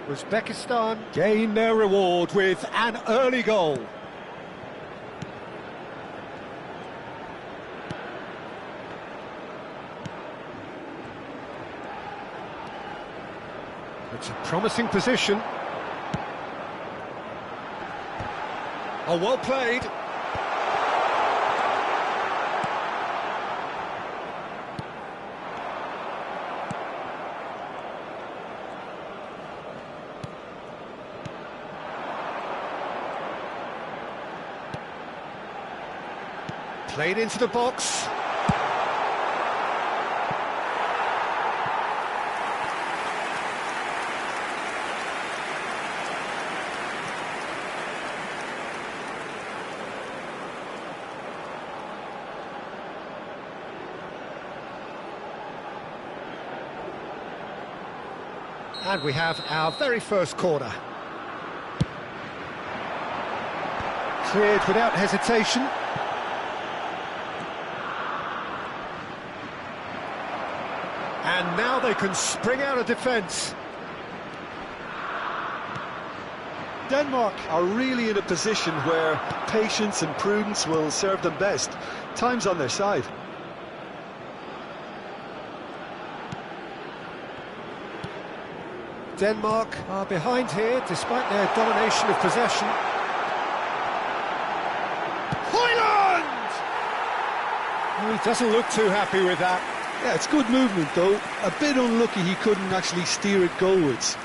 Uzbekistan gain their reward with an early goal. It's a promising position. Oh, well played. Played into the box. And we have our very first corner. Cleared without hesitation. And now they can spring out of defence.
Denmark are really in a position where patience and prudence will serve them best. Time's on their side.
Denmark are behind here despite their domination of possession. Højlund! Oh, he doesn't look too happy with that.
Yeah, it's good movement though. A bit unlucky he couldn't actually steer it goalwards.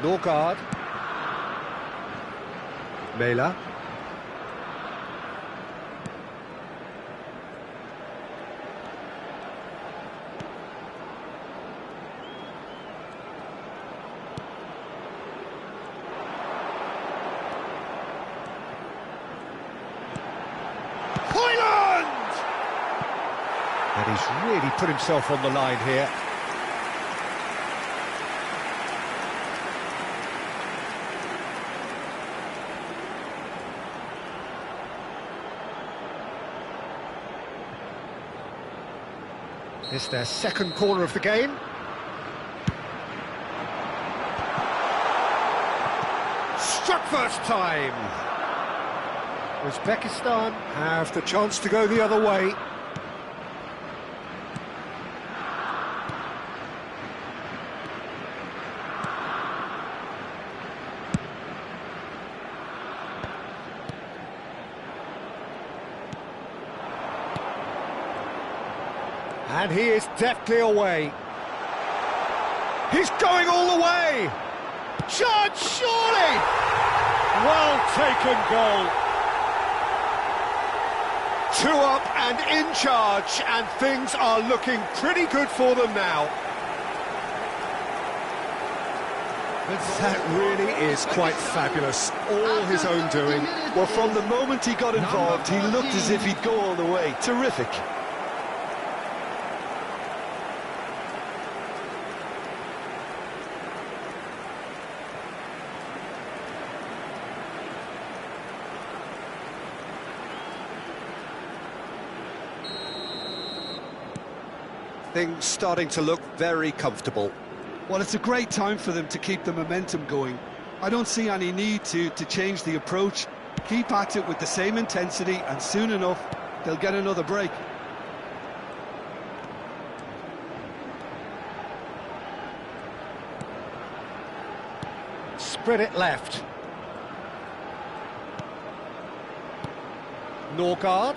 Norgard. Mela. Højlund! And he's really put himself on the line here. It's their second corner of the game. Struck first time. Uzbekistan have the chance to go the other way. And he is deftly away. He's going all the way. Charge, surely! Well taken goal. 2 up and in charge, and things are looking pretty good for them now. That really is quite fabulous. All his own doing.
Well, from the moment he got involved, he looked as if he'd go all the way. Terrific.
Things starting to look very comfortable.
Well, it's a great time for them to keep the momentum going. I don't see any need to change the approach. Keep at it with the same intensity, and soon enough, they'll get another break.
Spread it left. Norgard.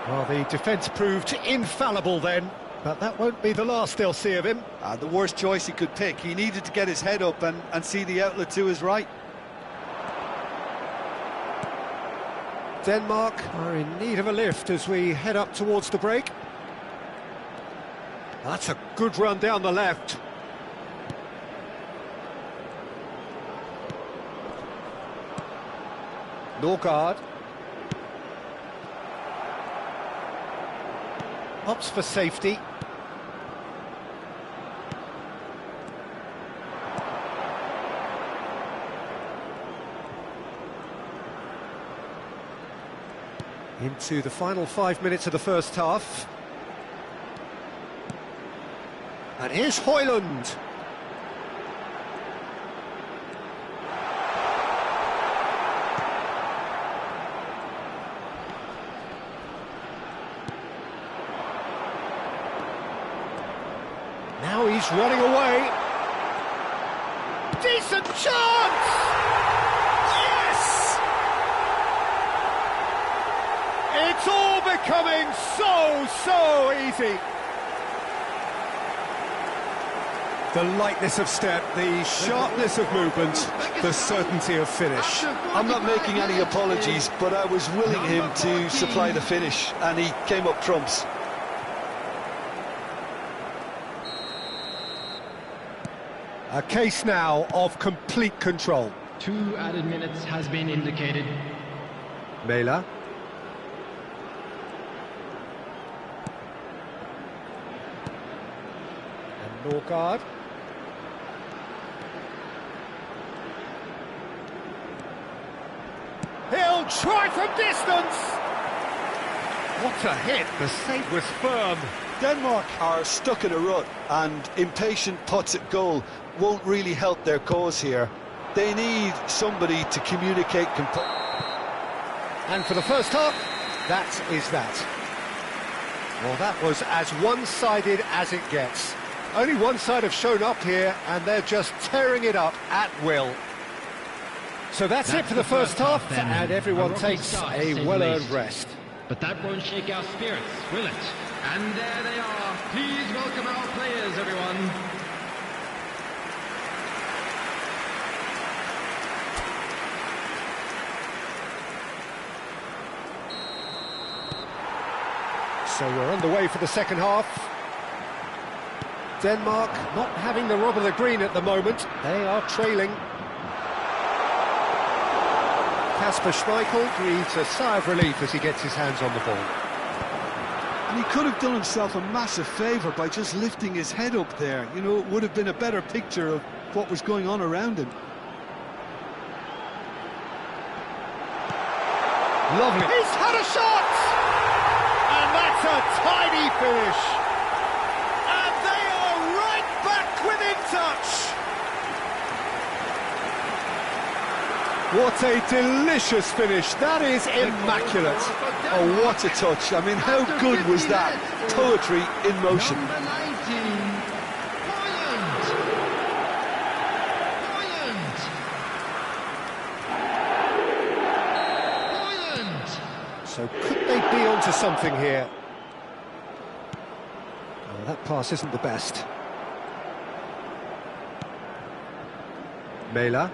Well, the defence proved infallible then, but that won't be the last they'll see of him.
The worst choice he could pick. He needed to get his head up and see the outlet to his right.
Denmark are in need of a lift as we head up towards the break. That's a good run down the left. Norgard. Opts for safety. Into the final 5 minutes of the first half. And here's Højlund. Now he's running away. Decent chance! Yes! It's all becoming so easy. The lightness of step, the sharpness of movement, the certainty of finish.
I'm not making any apologies, but I was willing him to supply the finish, and he came up trumps.
A case now of complete control.
2 added minutes has been indicated.
Mæhle. And Norgard. He'll try from distance! What a hit, the save was firm.
Denmark are stuck in a rut, and impatient putts at goal won't really help their cause here. They need somebody to communicate.
And for the first half, that is that. Well, that was as one-sided as it gets. Only one side have shown up here, and they're just tearing it up at will. So that's it for the first half, and everyone takes a well-earned rest.
But that won't shake our spirits, will it? And there they are. Please welcome our players, everyone.
So we're on the way for the second half. Denmark not having the rub of the green at the moment. They are trailing. Kasper Schmeichel breathes a sigh of relief as he gets his hands on the ball.
And he could have done himself a massive favour by just lifting his head up there. You know, it would have been a better picture of what was going on around him.
Lovely. He's had a shot! And that's a tidy finish. And they are right back within touch. What a delicious finish. That is immaculate.
Oh, what a touch. I mean, how good was that? Poetry in motion.
Number 19, Højlund.
So could they be onto something here? Oh, that pass isn't the best. Mæhle.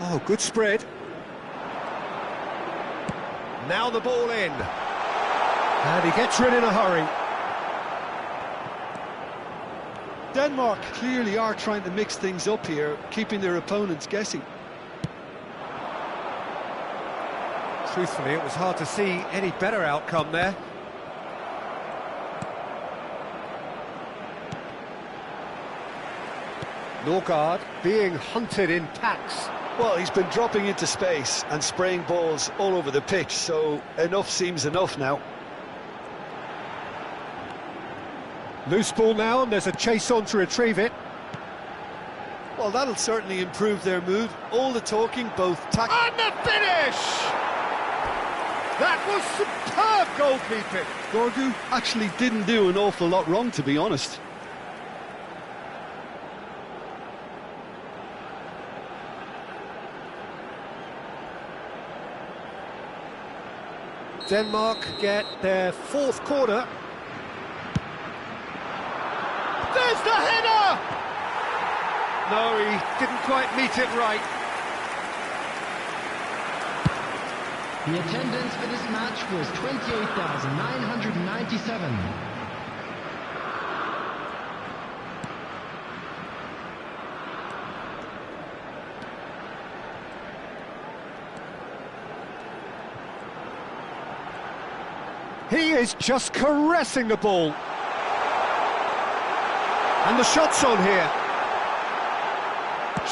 Oh, good spread. Now the ball in. And he gets rid in a hurry.
Denmark clearly are trying to mix things up here, keeping their opponents guessing.
Truthfully, it was hard to see any better outcome there. Norgard being hunted in packs.
Well, he's been dropping into space and spraying balls all over the pitch, so enough seems enough now.
Loose ball now, and there's a chase on to retrieve it.
Well, that'll certainly improve their mood. All the talking, both
And the finish! That was superb goalkeeping.
Gorgu actually didn't do an awful lot wrong, to be honest.
Denmark get their fourth corner. There's the header! No, he didn't quite meet it right.
The attendance for this match was 28,997.
He is just caressing the ball. And the shot's on here.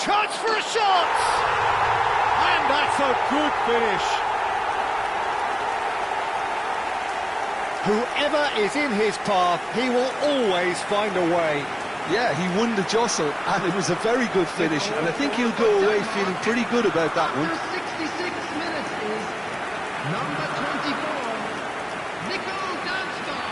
Chance for a shot! And that's a good finish. Whoever is in his path, he will always find a way.
Yeah, he won the jostle, and it was a very good finish, and I think he'll go away feeling pretty good about that one.
After 66 minutes is number 24, Nickel Damsgaard.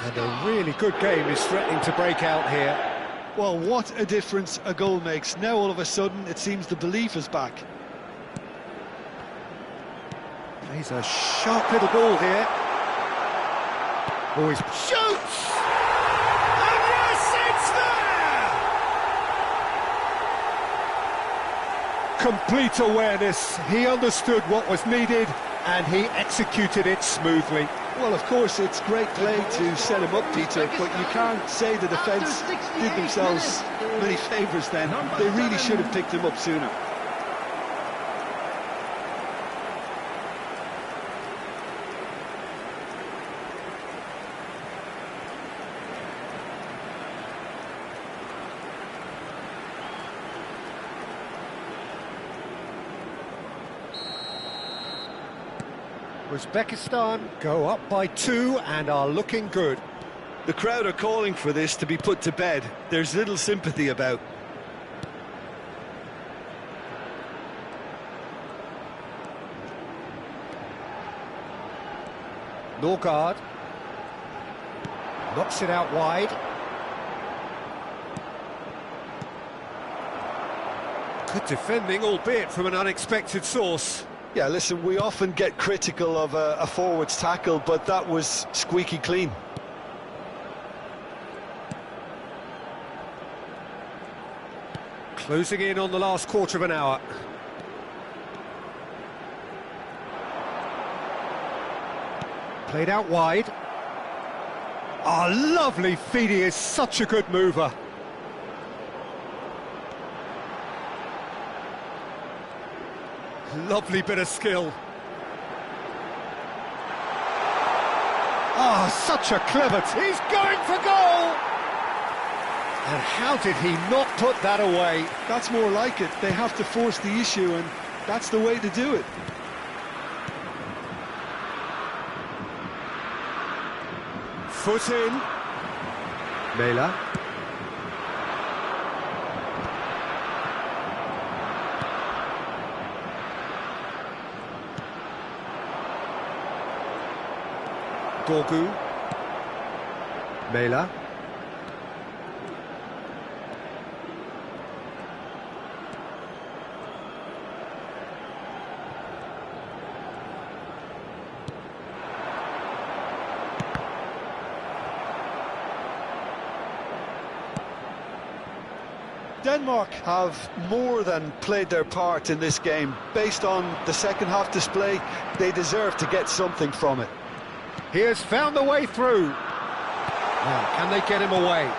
And a really good game is threatening to break out here.
Well, what a difference a goal makes. Now all of a sudden it seems the belief is back.
He's a sharp little ball here. Oh, he shoots! And yes, it's there! Complete awareness. He understood what was needed and he executed it smoothly.
Well, of course, it's great play to set him up, Peter, but you can't say the defence did themselves many favours then. They really should have picked him up sooner.
Uzbekistan go up by 2 and are looking good.
The crowd are calling for this to be put to bed. There's little sympathy about.
Norgard knocks it out wide. Good defending, albeit from an unexpected source.
Yeah, listen, we often get critical of a forward's tackle, but that was squeaky clean.
Closing in on the last quarter of an hour. Played out wide. Ah, lovely feed, he is such a good mover. Lovely bit of skill. Ah, such a clever... He's going for goal! And how did he not put that away?
That's more like it. They have to force the issue, and that's the way to do it.
Foot in. Mela. Dorgu. Mela.
Denmark have more than played their part in this game. Based on the second half display, they deserve to get something from it.
He has found the way through. Now, can they get him away?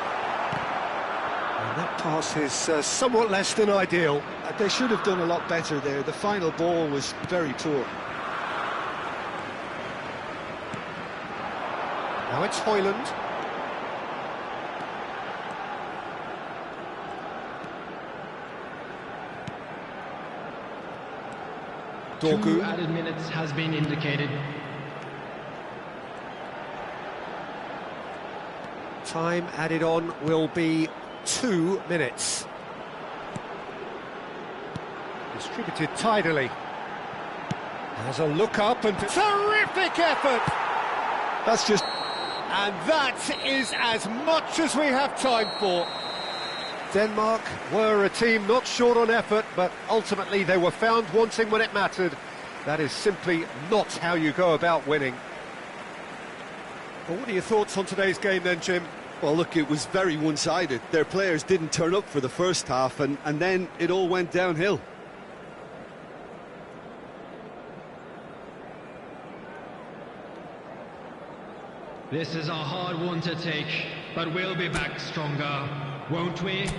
And that pass is somewhat less than ideal.
They should have done a lot better there. The final ball was very poor.
Now it's Hoyland. Dorgu.
2 added minutes has been indicated.
Time added on will be 2 minutes. Distributed tidily. Has a look up and terrific effort!
That's just...
And that is as much as we have time for. Denmark were a team not short on effort, but ultimately they were found wanting when it mattered. That is simply not how you go about winning. Well, what are your thoughts on today's game then, Jim?
Well, look, it was very one-sided. Their players didn't turn up for the first half, and then it all went downhill.
This is a hard one to take, but we'll be back stronger, won't we?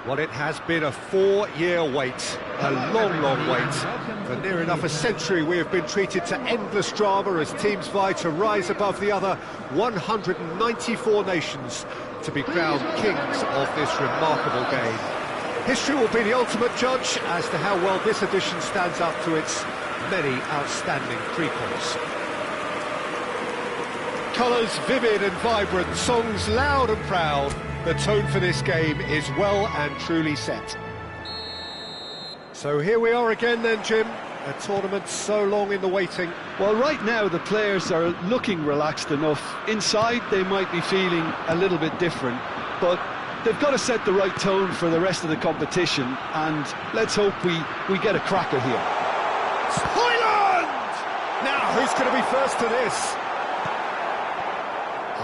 Well, it has been a 4-year wait, a long, long wait. For near enough a century we have been treated to endless drama as teams vie to rise above the other 194 nations to be crowned kings of this remarkable game. History will be the ultimate judge as to how well this edition stands up to its many outstanding prequels. Colours vivid and vibrant, songs loud and proud. The tone for this game is well and truly set. So here we are again then, Jim. A tournament so long in the waiting.
Well, right now the players are looking relaxed enough. Inside they might be feeling a little bit different, but they've got to set the right tone for the rest of the competition, and let's hope we get a cracker here.
Thailand! Now, who's going to be first to this?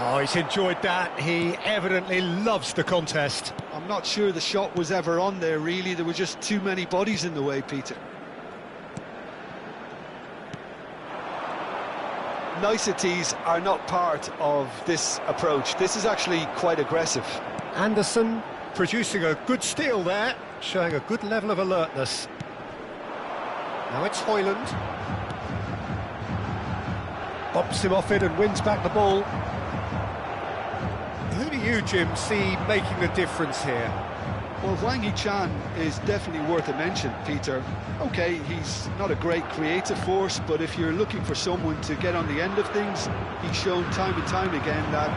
Oh, he's enjoyed that. He evidently loves the contest.
I'm not sure the shot was ever on there, really. There were just too many bodies in the way, Peter. Niceties are not part of this approach. This is actually quite aggressive.
Anderson producing a good steal there, showing a good level of alertness. Now it's Hoyland. Bumps him off it and wins back the ball. Who do you, Jim, see making the difference here?
Well, Wang Hee-chan is definitely worth a mention, Peter. OK, he's not a great creative force, but if you're looking for someone to get on the end of things, he's shown time and time again that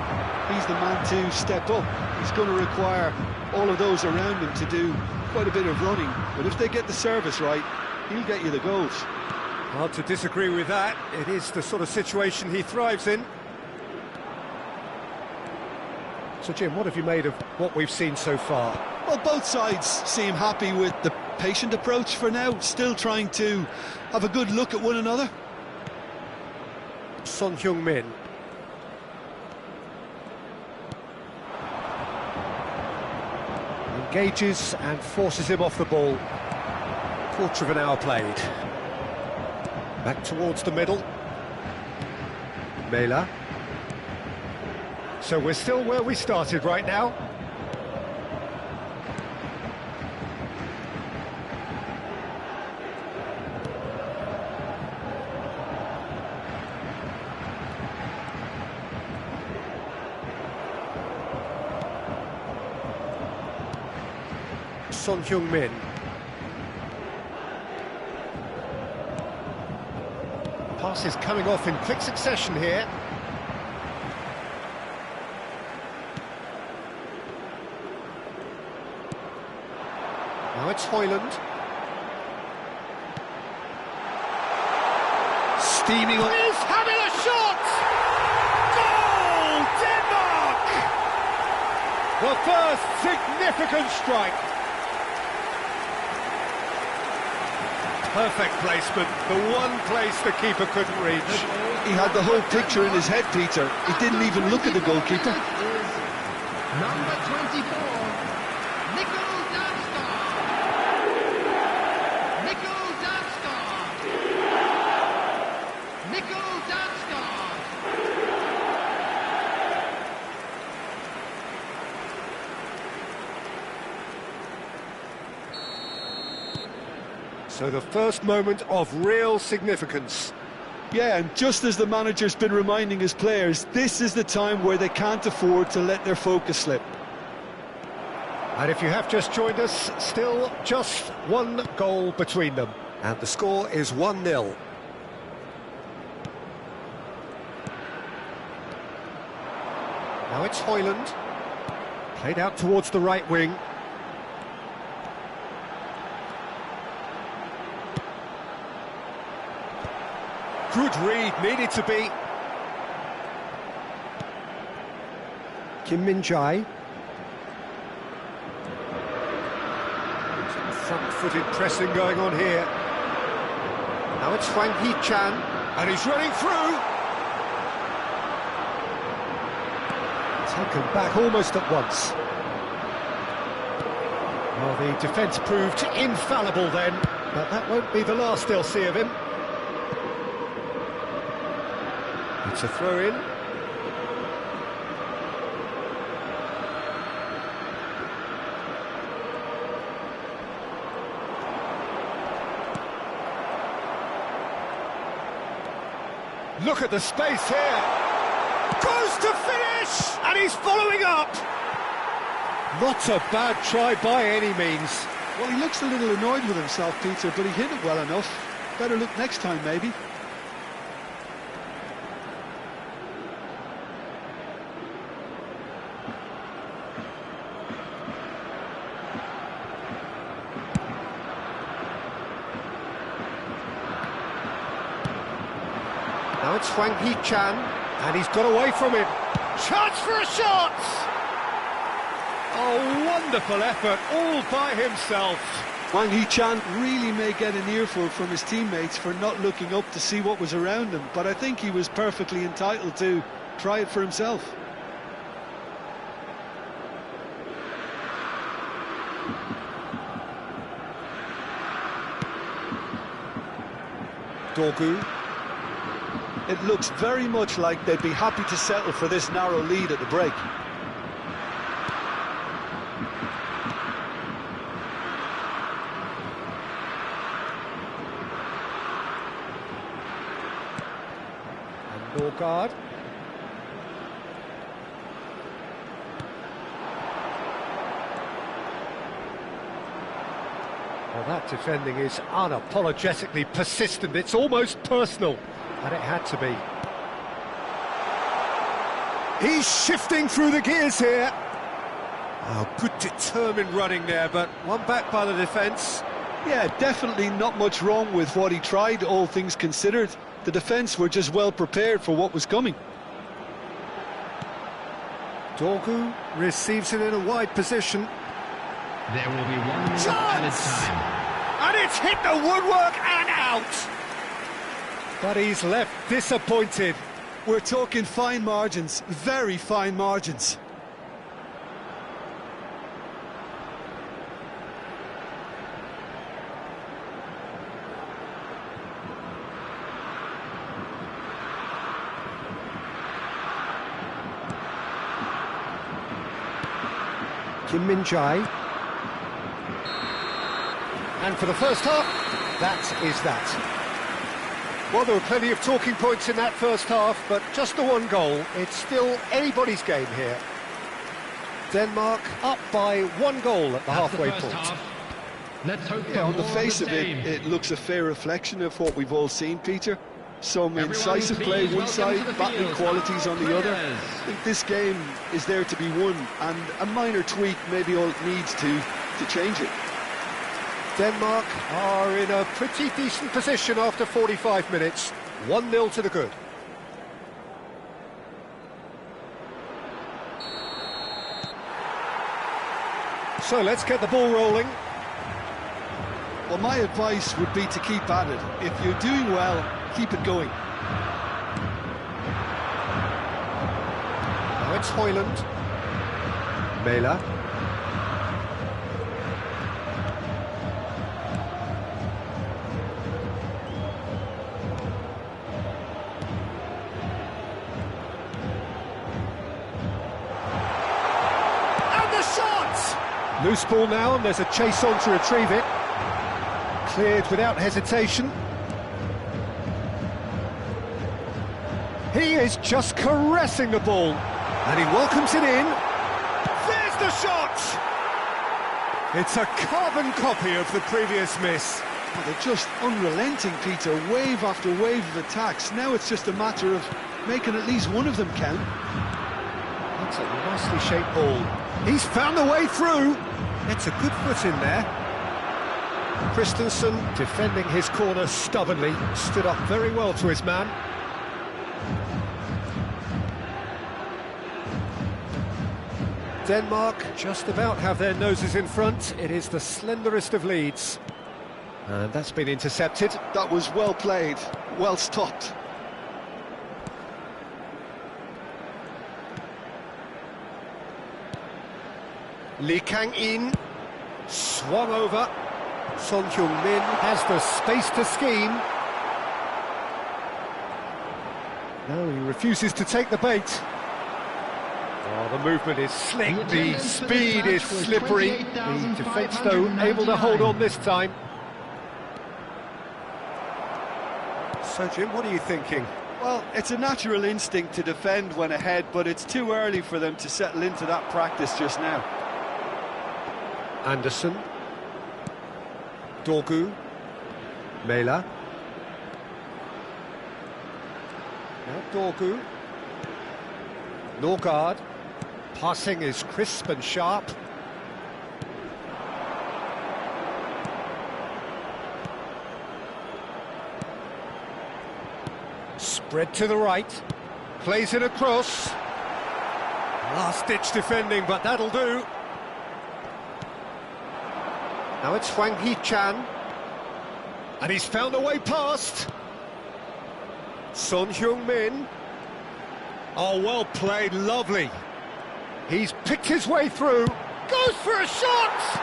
he's the man to step up. He's going to require all of those around him to do quite a bit of running, but if they get the service right, he'll get you the goals.
Hard to disagree with that. It is the sort of situation he thrives in. So, Jim, what have you made of what we've seen so far?
Well, both sides seem happy with the patient approach for now, still trying to have a good look at one another.
Son Heung-min. Engages and forces him off the ball. Quarter of an hour played. Back towards the middle. Mela. So we're still where we started right now. Son Heung-min. Pass is coming off in quick succession here. Now it's Hoyland. Steaming on. He's having a shot! Goal! Denmark! The first significant strike. Perfect placement, the one place the keeper couldn't reach.
He had the whole picture in his head, Peter. He didn't even look at the goalkeeper.
Number 24, Nickel Damsgaard.
So the first moment of real significance.
Yeah, and just as the manager's been reminding his players, this is the time where they can't afford to let their focus slip.
And if you have just joined us, still just one goal between them. And the score is 1-0. Now it's Hoyland. Played out towards the right wing. Good read, needed to be. Kim Min-jae. Some front-footed pressing going on here. Now it's Wang Hee-chan, and he's running through. Taken back almost at once. Well, the defence proved infallible then, but that won't be the last they'll see of him. It's a throw-in. Look at the space here. Goes to finish! And he's following up! Not a bad try by any means.
Well, he looks a little annoyed with himself, Peter, but he hit it well enough. Better look next time, maybe.
Hwang Hee-chan, and he's got away from him. Chance for a shot! Oh, wonderful effort, all by himself.
Hwang Hee-chan really may get an earful from his teammates for not looking up to see what was around him, but I think he was perfectly entitled to try it for himself.
Dorgu.
It looks very much like they'd be happy to settle for this narrow lead at the break.
And Norgard. Well, that defending is unapologetically persistent. It's almost personal. And it had to be. He's shifting through the gears here. Oh, good determined running there, but one back by the defence.
Yeah, definitely not much wrong with what he tried, all things considered. The defence were just well prepared for what was coming.
Dorgu receives it in a wide position.
There will be one more added time.
And it's hit the woodwork and out! But he's left disappointed.
We're talking fine margins, very fine margins.
Kim Min-jae. And for the first half, that is that. Well, there were plenty of talking points in that first half, but just the one goal. It's still anybody's game here. Denmark up by 1 goal at the halfway point.
Let's hope
Yeah, on the face of it, it looks a fair reflection of what we've all seen, Peter. Some incisive play one side, battling qualities on the other. I think this game is there to be won, and a minor tweak may be all it needs to change it.
Denmark are in a pretty decent position after 45 minutes. 1-0 to the good. So let's get the ball rolling.
Well, my advice would be to keep at it. If you're doing well, keep it going.
Now it's Højlund. Mæler. Loose ball now, and there's a chase on to retrieve it. Cleared without hesitation. He is just caressing the ball, and he welcomes it in. There's the shot! It's a carbon copy of the previous miss.
Oh, they're just unrelenting, Peter. Wave after wave of attacks. Now it's just a matter of making at least one of them count.
That's a nicely shaped ball. He's found the way through. It's a good foot in there. Christensen defending his corner stubbornly, stood up very well to his man. Denmark just about have their noses in front. It is the slenderest of leads. And that's been intercepted.
That was well played, well stopped.
Lee Kang-in swung over. Son Heung-min has the space to scheme. No, he refuses to take the bait. Oh, the movement is slick, the speed is slippery. The defence, though, able to hold on this time. So, Jim, what are you thinking?
Well, it's a natural instinct to defend when ahead, but it's too early for them to settle into that practice just now.
Anderson. Dorgu. Mæler. Now Dorgu. Norgard. Passing is crisp and sharp. Spread to the right. Plays it across. Last-ditch defending, but that'll do. Now it's Hwang Hee-chan. And he's found a way past. Son Heung-min. Oh, well played, lovely. He's picked his way through. Goes for a shot!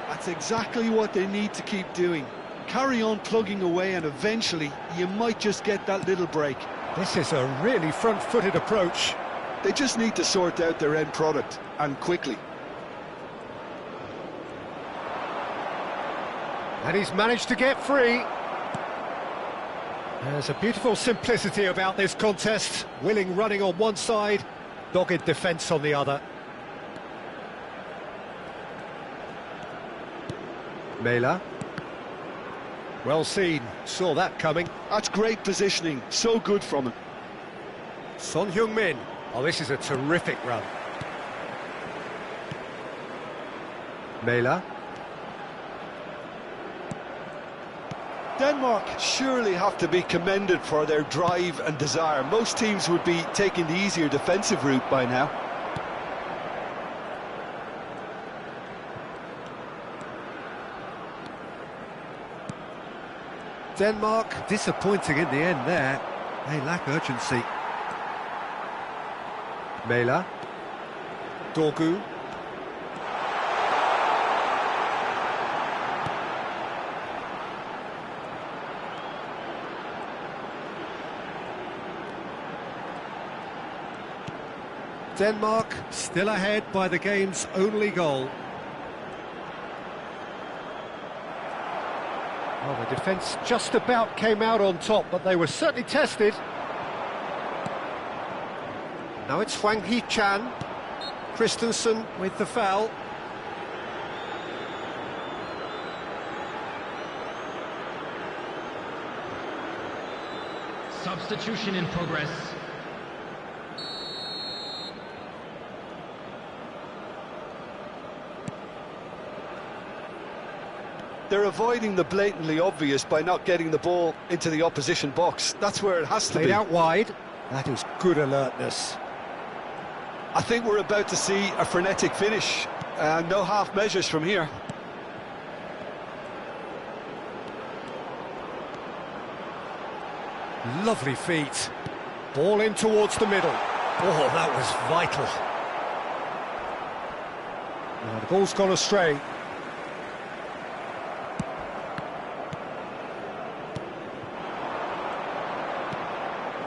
That's exactly what they need to keep doing. Carry on plugging away and eventually you might just get that little break.
This is a really front-footed approach.
They just need to sort out their end product, and quickly.
And he's managed to get free. There's a beautiful simplicity about this contest. Willing running on one side, dogged defence on the other. Mela. Well seen, saw that coming.
That's great positioning, so good from him.
Son Heung-min. Oh, this is a terrific run. Mela.
Denmark surely have to be commended for their drive and desire. Most teams would be taking the easier defensive route by now.
Denmark disappointing in the end there. They lack urgency. Mela. Dorgu. Denmark still ahead by the game's only goal. Well, the defence just about came out on top, but they were certainly tested. Now it's Hwang Hee-chan. Christensen with the foul.
Substitution in progress.
They're avoiding the blatantly obvious by not getting the ball into the opposition box. That's where it has to
Played
be.
out wide. That is good alertness.
I think we're about to see a frenetic finish. No half measures from here.
Lovely feet. Ball in towards the middle. Oh, that was vital. Now, the ball's gone astray.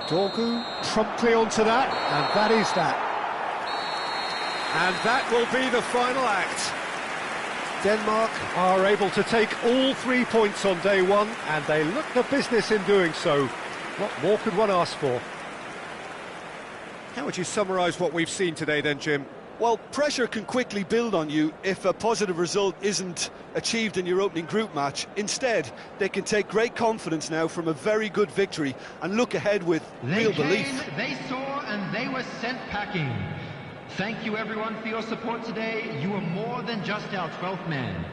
Dorgu promptly onto that, and that is that. And that will be the final act. Denmark are able to take all 3 points on day one, and they look the business in doing so. What more could one ask for? How would you summarise what we've seen today then, Jim?
Well, pressure can quickly build on you if a positive result isn't achieved in your opening group match. Instead, they can take great confidence now from a very good victory and look ahead with real belief.
They saw, and they were sent packing. Thank you, everyone, for your support today. You are more than just our 12th man.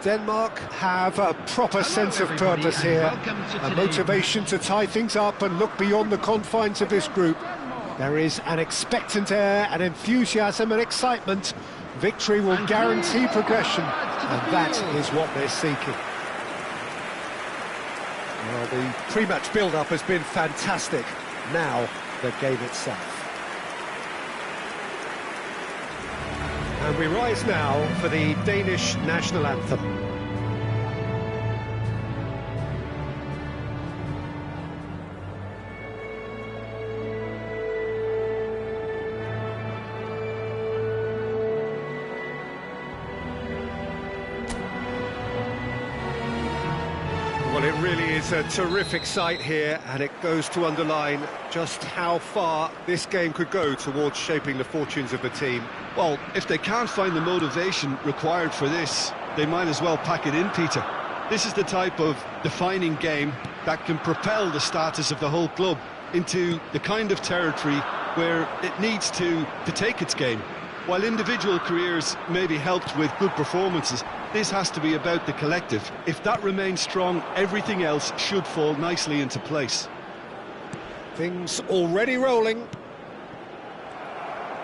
Denmark have a proper sense of purpose here, a motivation to tie things up and look beyond the confines of this group. There is an expectant air, an enthusiasm and excitement. Victory will guarantee progression, and that is what they're seeking. Well, the pre-match build-up has been fantastic. Now, the game itself. And we rise now for the Danish national anthem. Well, it really is a terrific sight here, and it goes to underline just how far this game could go towards shaping the fortunes of the team.
Well, if they can't find the motivation required for this, they might as well pack it in, Peter. This is the type of defining game that can propel the status of the whole club into the kind of territory where it needs to take its game. While individual careers may be helped with good performances, this has to be about the collective. If that remains strong, everything else should fall nicely into place.
Things already rolling.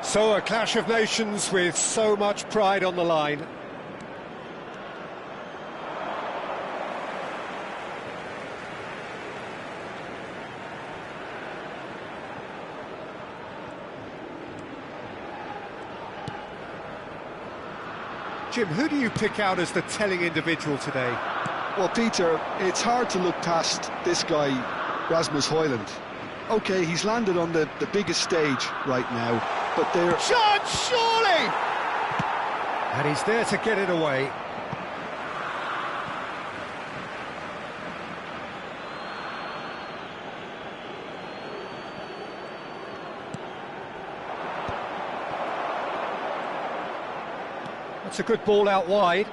So a clash of nations with so much pride on the line. Jim, who do you pick out as the telling individual today?
Well, Peter, it's hard to look past this guy, Rasmus Højlund. OK, he's landed on the biggest stage right now, but they're...
Chance, surely! And he's there to get it away. That's a good ball out wide.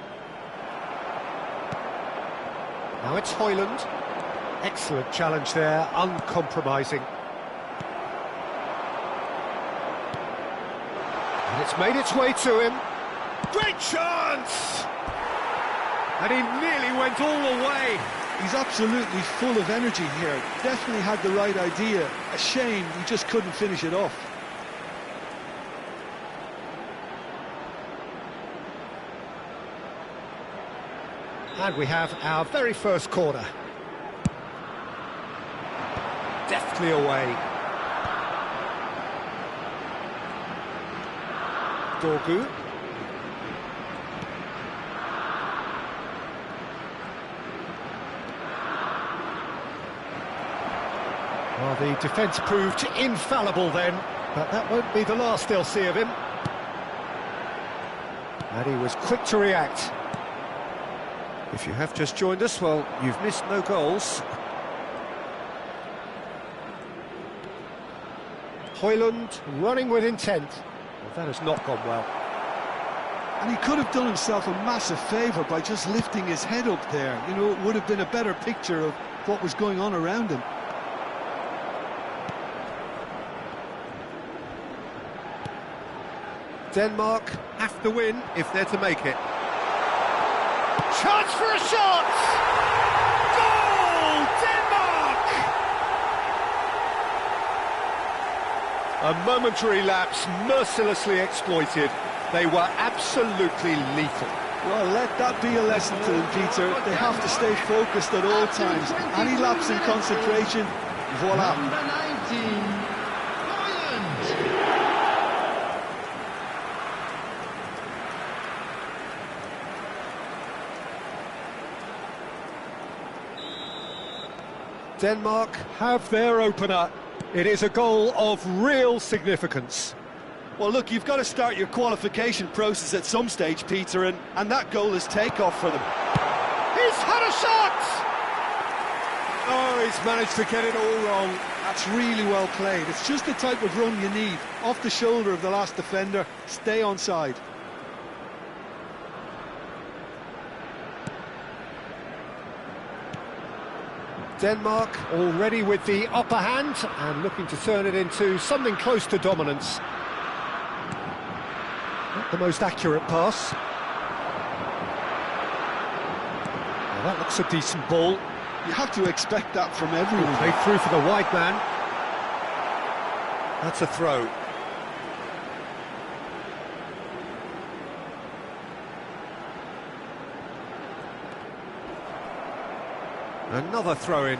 Now it's Højlund. Excellent challenge there, uncompromising. And it's made its way to him. Great chance! And he nearly went all the way.
He's absolutely full of energy here. Definitely had the right idea. A shame he just couldn't finish it off.
And we have our very first corner. Deftly away. Dorgu. Well, the defence proved infallible then, but that won't be the last they'll see of him. And he was quick to react. If you have just joined us, well, you've missed no goals. Højlund running with intent. Well, that has not gone well.
And he could have done himself a massive favour by just lifting his head up there. You know, it would have been a better picture of what was going on around him.
Denmark have to win if they're to make it. Chance for a shot! Goal! Denmark! A momentary lapse mercilessly exploited. They were absolutely lethal.
Well, let that be a lesson to them, Peter. They have to stay focused at all times. Any lapse in concentration, voila.
Number 19, Højlund.
Denmark have their opener. It is a goal of real significance.
Well, look, you've got to start your qualification process at some stage, Peter, and that goal is takeoff for them.
He's had a shot! Oh, he's managed to get it all wrong.
That's really well played. It's just the type of run you need. Off the shoulder of the last defender, stay onside.
Denmark already with the upper hand and looking to turn it into something close to dominance. Not the most accurate pass. Well, that looks a decent ball.
You have to expect that from everyone.
Played through for the wide man. That's a throw. Another throw-in.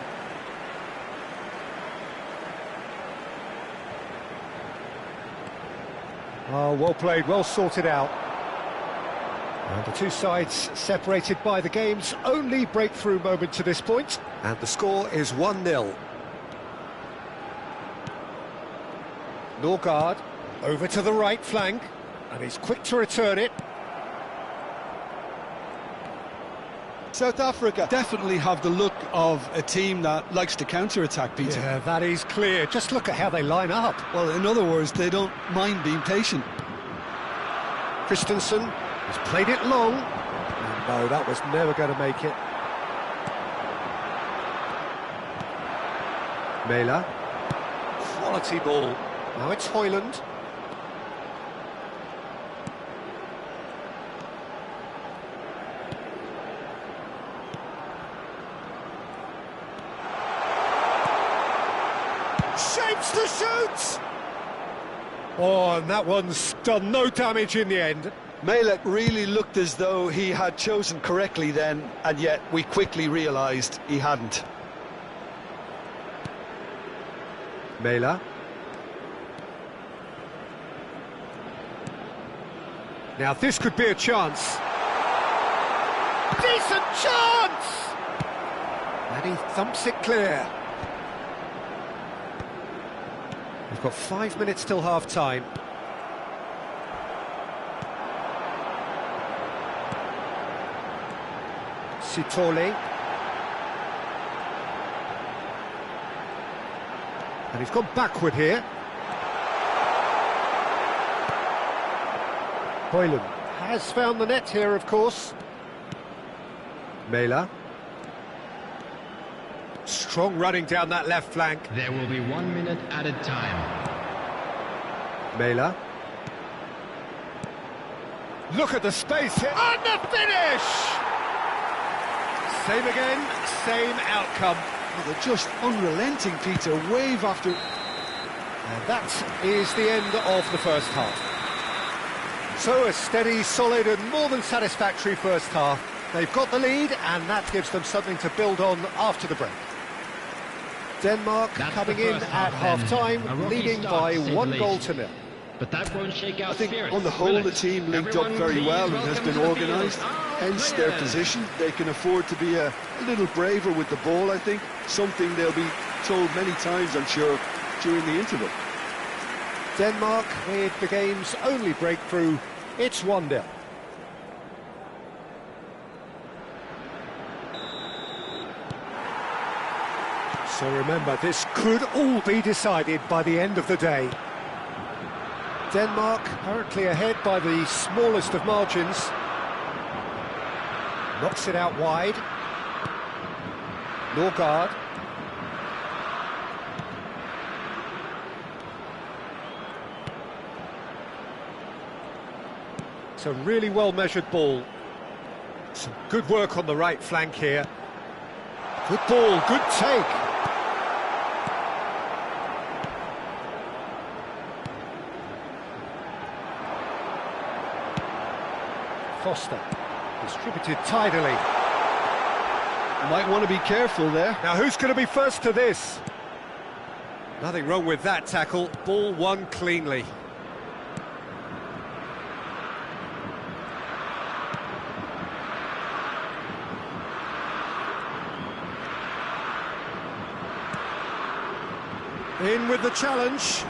Oh, well played, well sorted out. And the two sides separated by the game's only breakthrough moment to this point. And the score is 1-0. Norgard over to the right flank, and he's quick to return it.
South Africa definitely have the look of a team that likes to counter-attack, Peter.
Yeah, that is clear. Just look at how they line up.
Well, in other words, they don't mind being patient.
Christensen has played it long. And no, that was never going to make it. Mela. Quality ball. Now it's Hoyland. Shapes to shoot! Oh, and that one's done no damage in the end.
Malek really looked as though he had chosen correctly then, and yet we quickly realised he hadn't.
Mela. Now this could be a chance. Decent chance! And he thumps it clear. We've got 5 minutes till half-time. Sitole. And he's gone backward here. Hoyland has found the net here, of course. Mela. Strong running down that left flank.
There will be 1 minute added time.
Mela. Look at the space here. And the finish! Same again, same outcome.
Oh, they're just unrelenting, Peter, wave after...
And that is the end of the first half. So a steady, solid and more than satisfactory first half. They've got the lead and that gives them something to build on after the break. Denmark coming in at half-time, leading by 1-0.
But that won't shake out
I think
spirits,
on the whole
will
the
it?
team linked up
Everyone
very
please
well and has
welcome
been
to the
organised,
field our
hence their
players.
position. They can afford to be a little braver with the ball, I think, something they'll be told many times, I'm sure, during the interval.
Denmark with the game's only breakthrough, it's 1-0. So remember, this could all be decided by the end of the day. Denmark currently ahead by the smallest of margins. Knocks it out wide. Norgard. It's a really well-measured ball. Some good work on the right flank here. Good ball, good take. Foster, distributed tidily.
Might want to be careful there.
Now who's going to be first to this? Nothing wrong with that tackle, ball won cleanly. In with the challenge.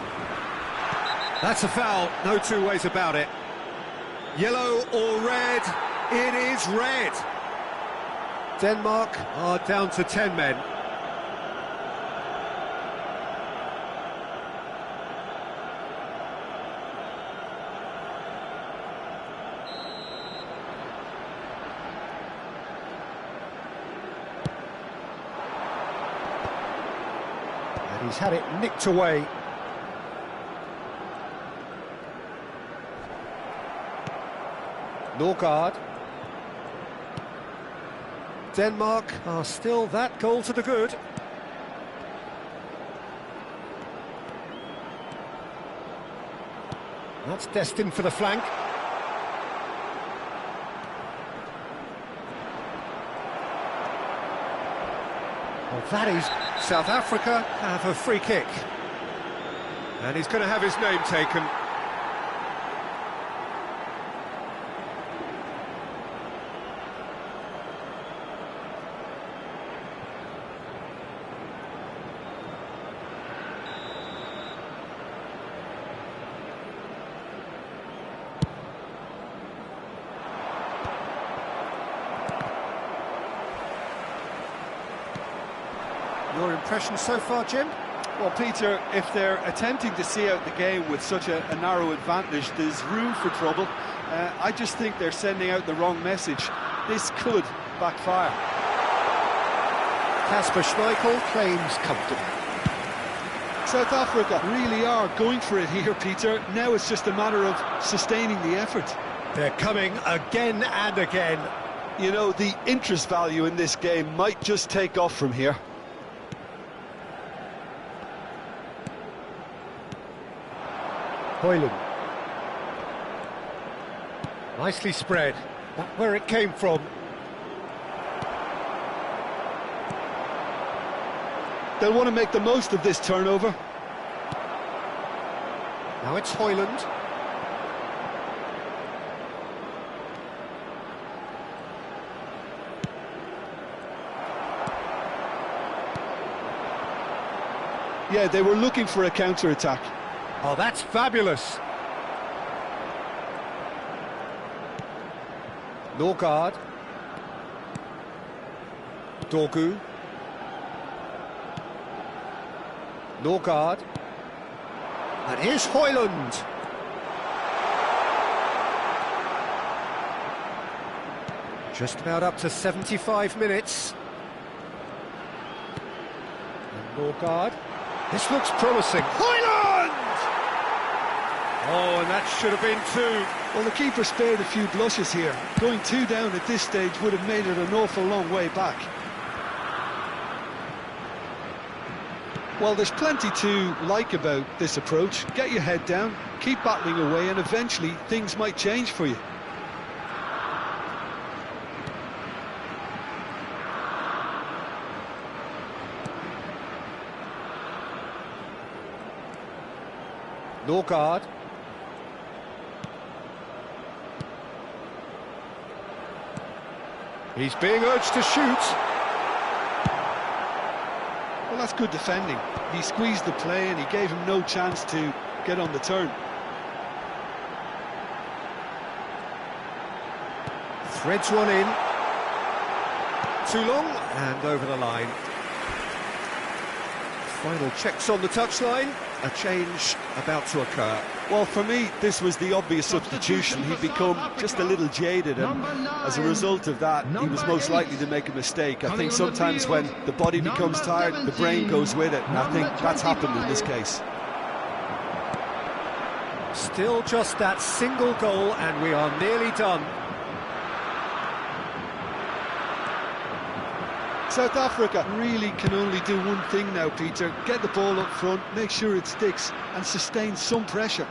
That's a foul, no two ways about it. Yellow or red? It is red. Denmark are down to 10 men. And he's had it nicked away. Norgard. Denmark are still that goal to the good. That's destined for the flank. Well, that is... South Africa have a free kick. And he's going to have his name taken. Your impression so far, Jim?
Well, Peter, if they're attempting to see out the game with such a narrow advantage, there's room for trouble. I just think they're sending out the wrong message. This could backfire.
Kasper Schmeichel claims comfortable.
South Africa really are going for it here, Peter. Now it's just a matter of sustaining the effort.
They're coming again and again.
You know, the interest value in this game might just take off from here.
Højlund. Nicely spread. Back where it came from.
They'll want to make the most of this turnover.
Now it's Højlund.
Yeah, they were looking for a counter-attack.
Oh, that's fabulous. Norgard. Dorgu. Norgard. And here's Højlund. Just about up to 75 minutes. And Norgard. This looks promising. Højlund! Oh, and that should have been two.
Well, the keeper spared a few blushes here. Going two down at this stage would have made it an awful long way back. Well, there's plenty to like about this approach. Get your head down, keep battling away, and eventually things might change for you.
Norgard. He's being urged to shoot.
Well, that's good defending. He squeezed the play and he gave him no chance to get on the turn.
Threads one in. Too long and over the line. Final checks on the touchline. A change about to occur.
Well, for me, this was the obvious substitution. He'd become just a little jaded, and as a result of that, he was most likely to make a mistake. I think sometimes when the body becomes tired, the brain goes with it, and I think that's happened in this case.
Still just that single goal, and we are nearly done.
South Africa really can only do one thing now, Peter. Get the ball up front, make sure it sticks, and sustain some pressure.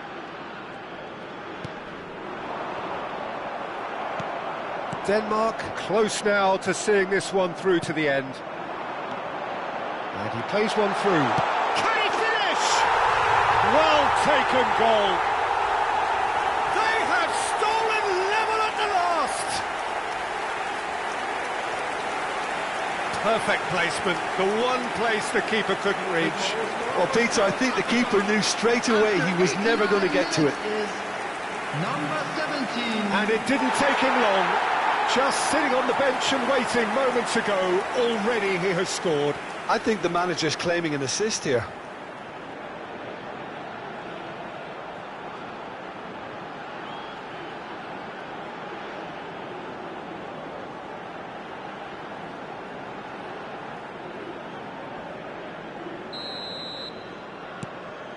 Denmark close now to seeing this one through to the end. And he plays one through. Can he finish? Well taken goal. They have stolen level at the last. Perfect placement, the one place the keeper couldn't reach.
Well, Peter, I think the keeper knew straight away he was never going to get to it.
Number 17.
And it didn't take him long. Just sitting on the bench and waiting moments ago, already he has scored.
I think the manager's claiming an assist here.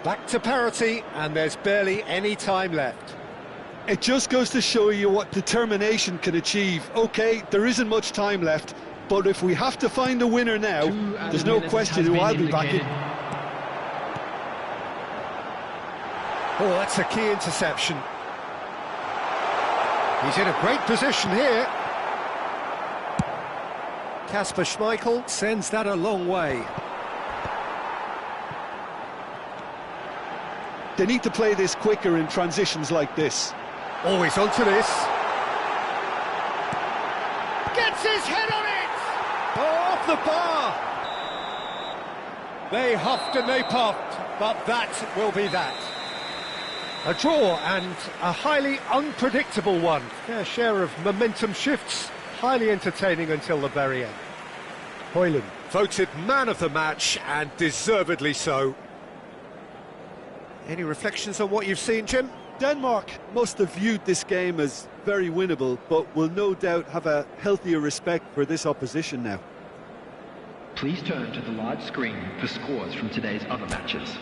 Back to parity, and there's barely any time left.
It just goes to show you what determination can achieve. OK, there isn't much time left, but if we have to find a winner now, there's no question who I'll be backing.
Oh, that's a key interception. He's in a great position here. Kasper Schmeichel sends that a long way.
They need to play this quicker in transitions like this.
Oh, he's onto this. Gets his head on it! Oh, off the bar! They huffed and they puffed, but that will be that. A draw, and a highly unpredictable one. Fair share of momentum shifts, highly entertaining until the very end. Højlund, voted man of the match, and deservedly so. Any reflections on what you've seen, Jim?
Denmark must have viewed this game as very winnable, but will no doubt have a healthier respect for this opposition now.
Please turn to the large screen for scores from today's other matches.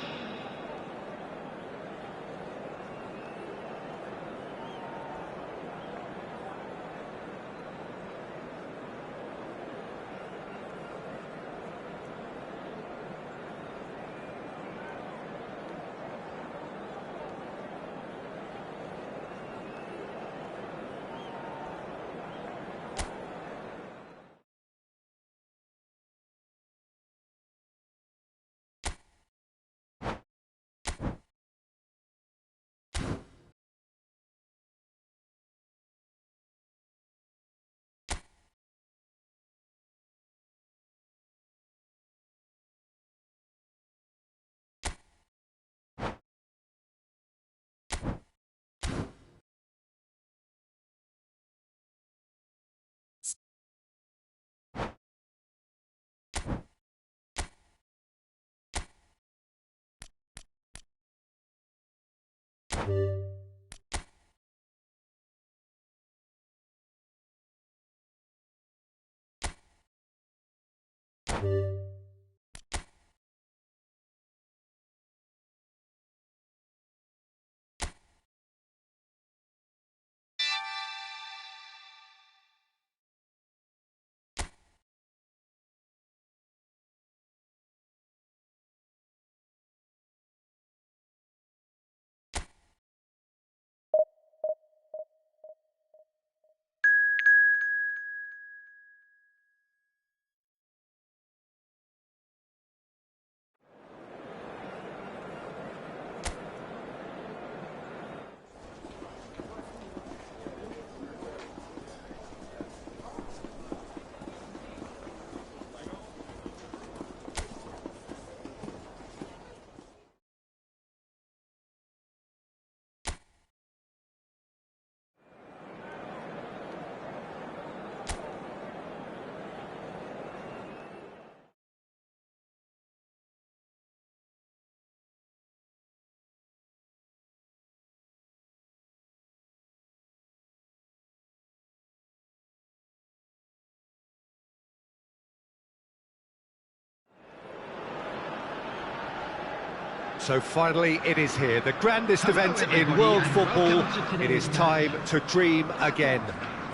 So finally it is here, the grandest event in world football. It is time to dream again.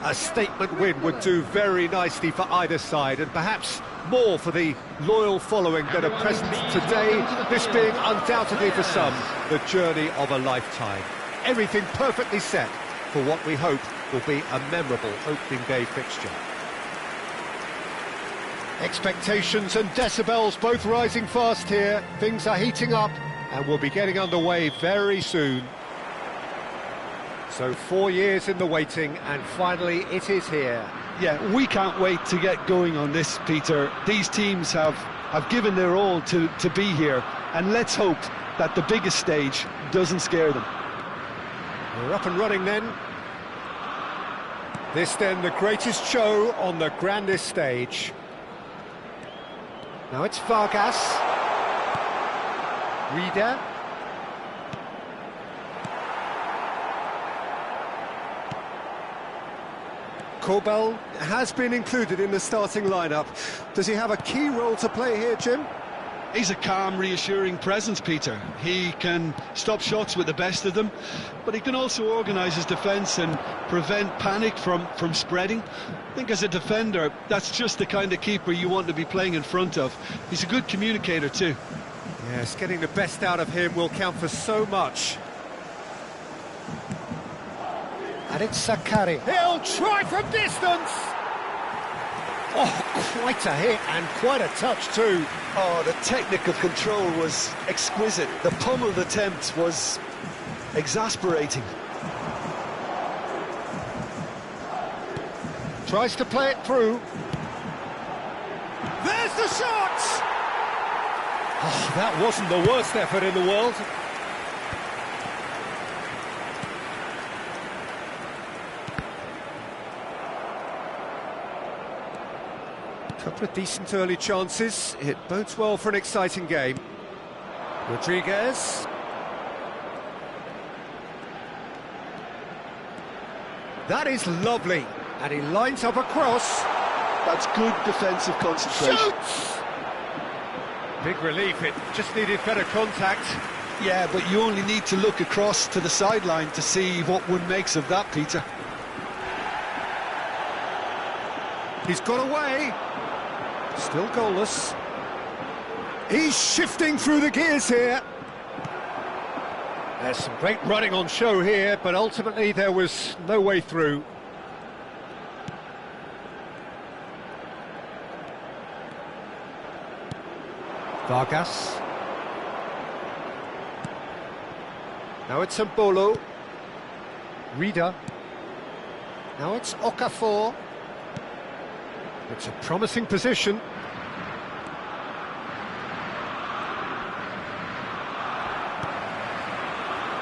A statement win would do very nicely for either side, and perhaps more for the loyal following that are present today, this being undoubtedly for some the journey of a lifetime. Everything perfectly set for what we hope will be a memorable opening day fixture. Expectations and decibels both rising fast here. Things are heating up and we'll be getting underway very soon. So 4 years in the waiting, and finally it is here.
Yeah, we can't wait to get going on this, Peter. These teams have given their all to be here, and let's hope that the biggest stage doesn't scare them.
We're up and running then. This then the greatest show on the grandest stage. Now it's Vargas. Rieder. Kobel has been included in the starting lineup. Does he have a key role to play here, Jim?
He's a calm, reassuring presence, Peter. He can stop shots with the best of them, but he can also organise his defence and prevent panic from spreading. I think as a defender, that's just the kind of keeper you want to be playing in front of. He's a good communicator too.
Yes, getting the best out of him will count for so much. And it's Sakari. He'll try from distance! Oh, quite a hit and quite a touch too.
Oh, the technical control was exquisite. The pummeled attempt was exasperating.
Tries to play it through. There's the shot! Oh, that wasn't the worst effort in the world. Couple of decent early chances. It bodes well for an exciting game. Rodriguez. That is lovely. And he lines up a cross.
That's good defensive concentration.
Shoots! Big relief, it just needed better contact.
Yeah, but you only need to look across to the sideline to see what one makes of that, Peter.
He's got away. Still goalless. He's shifting through the gears here. There's some great running on show here, but ultimately there was no way through. Vargas. Now it's Mbolo. Rida. Now it's Okafor. It's a promising position.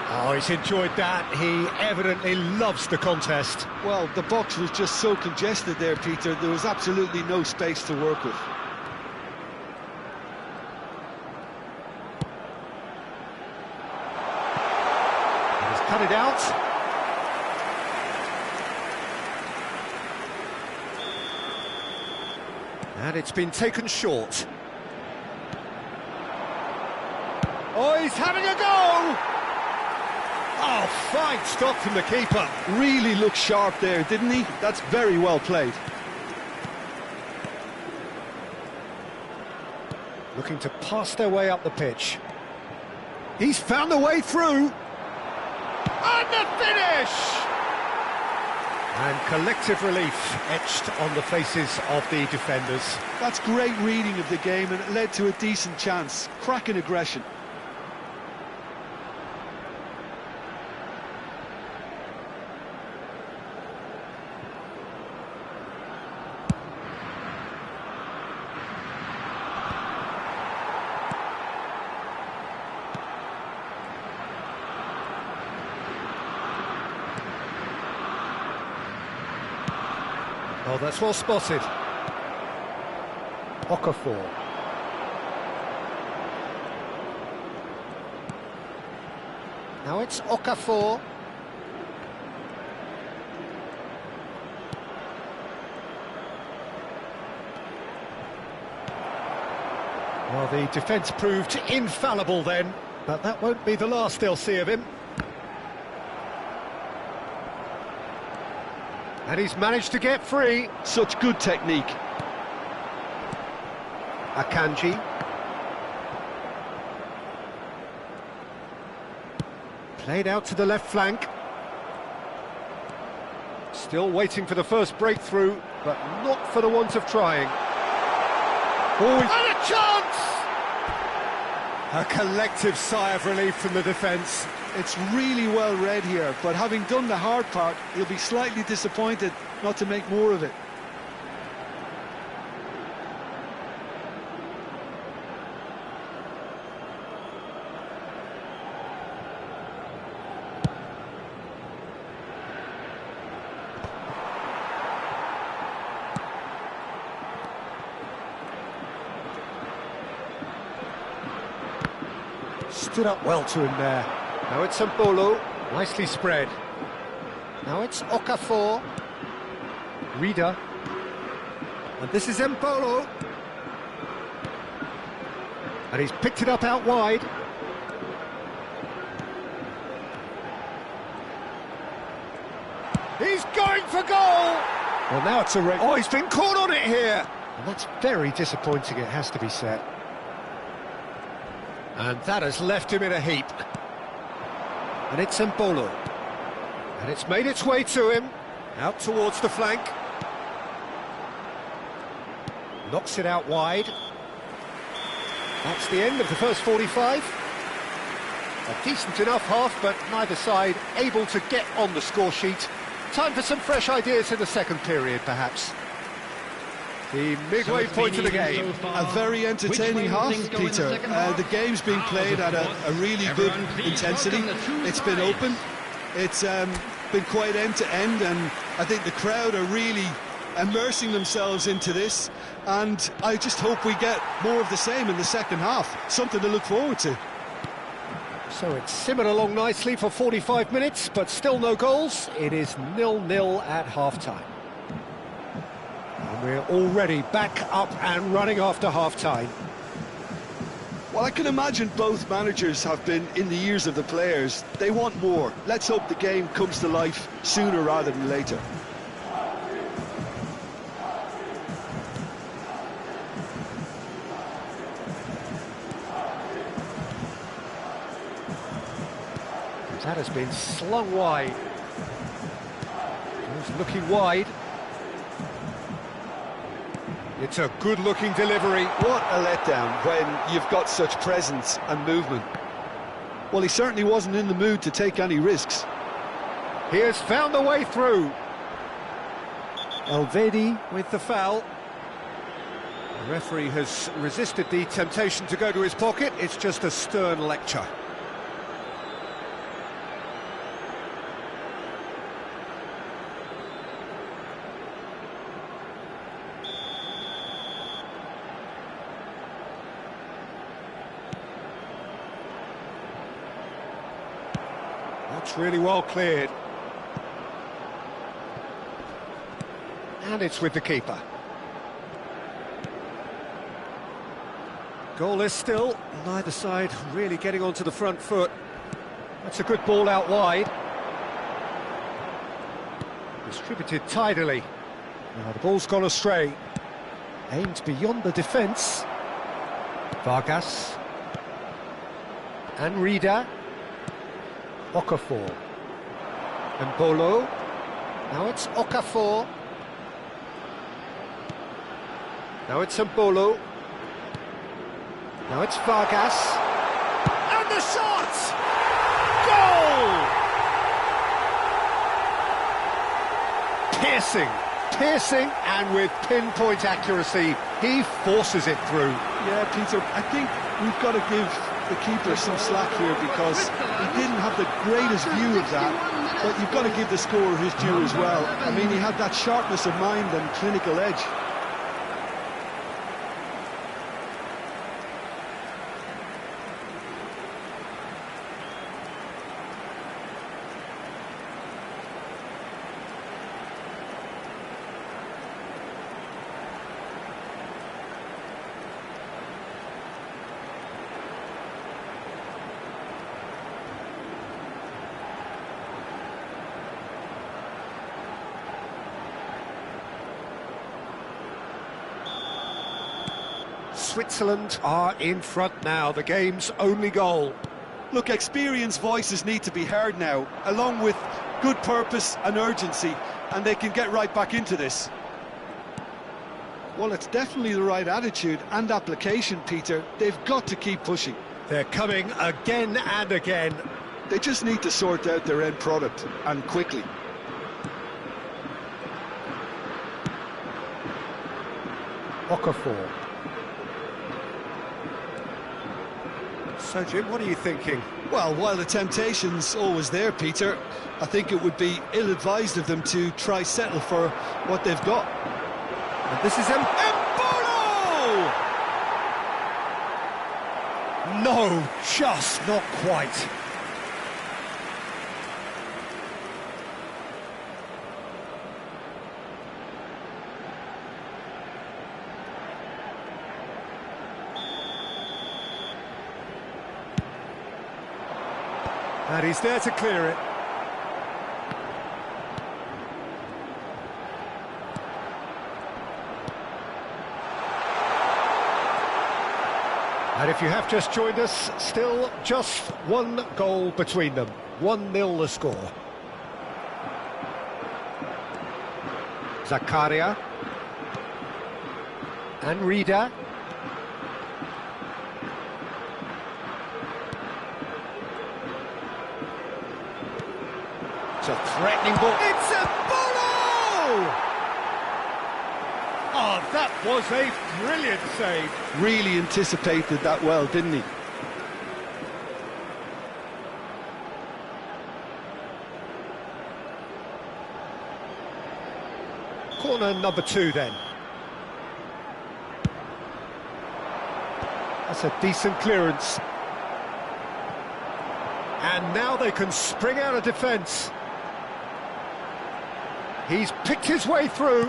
Oh, he's enjoyed that. He evidently loves the contest.
Well, the box was just so congested there, Peter. There was absolutely no space to work with.
He's cut it out. And it's been taken short. Oh, he's having a go! Oh, fine stop from the keeper.
Really looked sharp there, didn't he? That's very well played.
Looking to pass their way up the pitch. He's found a way through. And the finish! And collective relief etched on the faces of the defenders.
That's great reading of the game, and it led to a decent chance. Cracking aggression.
Oh, that's well spotted. Okafor. Now it's Okafor. Well, the defence proved infallible then, but that won't be the last they'll see of him. And he's managed to get free.
Such good technique.
Akanji. Played out to the left flank. Still waiting for the first breakthrough, but not for the want of trying. Oh, and a chance! A collective sigh of relief from the defence.
It's really well read here, but having done the hard part, he'll be slightly disappointed not to make more of it.
Stood up well to him there. Now it's Mbolo, nicely spread. Now it's Okafor. Rida. And this is Mbolo. And he's picked it up out wide. He's going for goal! Well, now it's a red. Oh, he's been caught on it here! And that's very disappointing, it has to be said. And that has left him in a heap. And it's Mbolo. And it's made its way to him. Out towards the flank. Knocks it out wide. That's the end of the first 45. A decent enough half, but neither side able to get on the score sheet. Time for some fresh ideas in the second period, perhaps. The midway point of the game.
A very entertaining half, Peter. The game's been played at a really good intensity. It's been open. It's been quite end-to-end, and I think the crowd are really immersing themselves into this, and I just hope we get more of the same in the second half. Something to look forward to.
So it's simmered along nicely for 45 minutes, but still no goals. It is 0-0 at half-time. And we're already back up and running after half-time.
Well, I can imagine both managers have been in the ears of the players. They want more. Let's hope the game comes to life sooner rather than later.
That has been slung wide. He's looking wide. It's a good-looking delivery.
What a letdown when you've got such presence and movement. Well, he certainly wasn't in the mood to take any risks.
He has found the way through. Elvedi with the foul. The referee has resisted the temptation to go to his pocket. It's just a stern lecture. That's really well cleared. And it's with the keeper. Goalless still, neither side really getting onto the front foot. That's a good ball out wide. Distributed tidily. Now the ball's gone astray. Aimed beyond the defence. Vargas. And Rida. Okafor. Mbolo. Now it's Okafor. Now it's Mbolo. Now it's Vargas. And the shot! Goal! Piercing, and with pinpoint accuracy, he forces it through.
Yeah, Peter, I think we've got to give the keeper some slack here because he didn't have the greatest view of that, but you've got to give the scorer his due as well. I mean, he had that sharpness of mind and clinical edge.
Switzerland are in front now, the game's only goal.
Look, experienced voices need to be heard now, along with good purpose and urgency, and they can get right back into this. Well, it's definitely the right attitude and application, Peter. They've got to keep pushing.
They're coming again and again.
They just need to sort out their end product, and quickly.
Okafor. So, Jim, what are you thinking?
Well, while the temptation's always there, Peter, I think it would be ill-advised of them to try settle for what they've got.
And this is Mbolo! No, just not quite. And he's there to clear it. And if you have just joined us, still just one goal between them. 1-0 the score. Zakaria. And Rida. It's a threatening ball. It's a ball! Oh, that was a brilliant save.
Really anticipated that well, didn't he?
Corner number 2 then. That's a decent clearance. And now they can spring out of defence. He's picked his way through.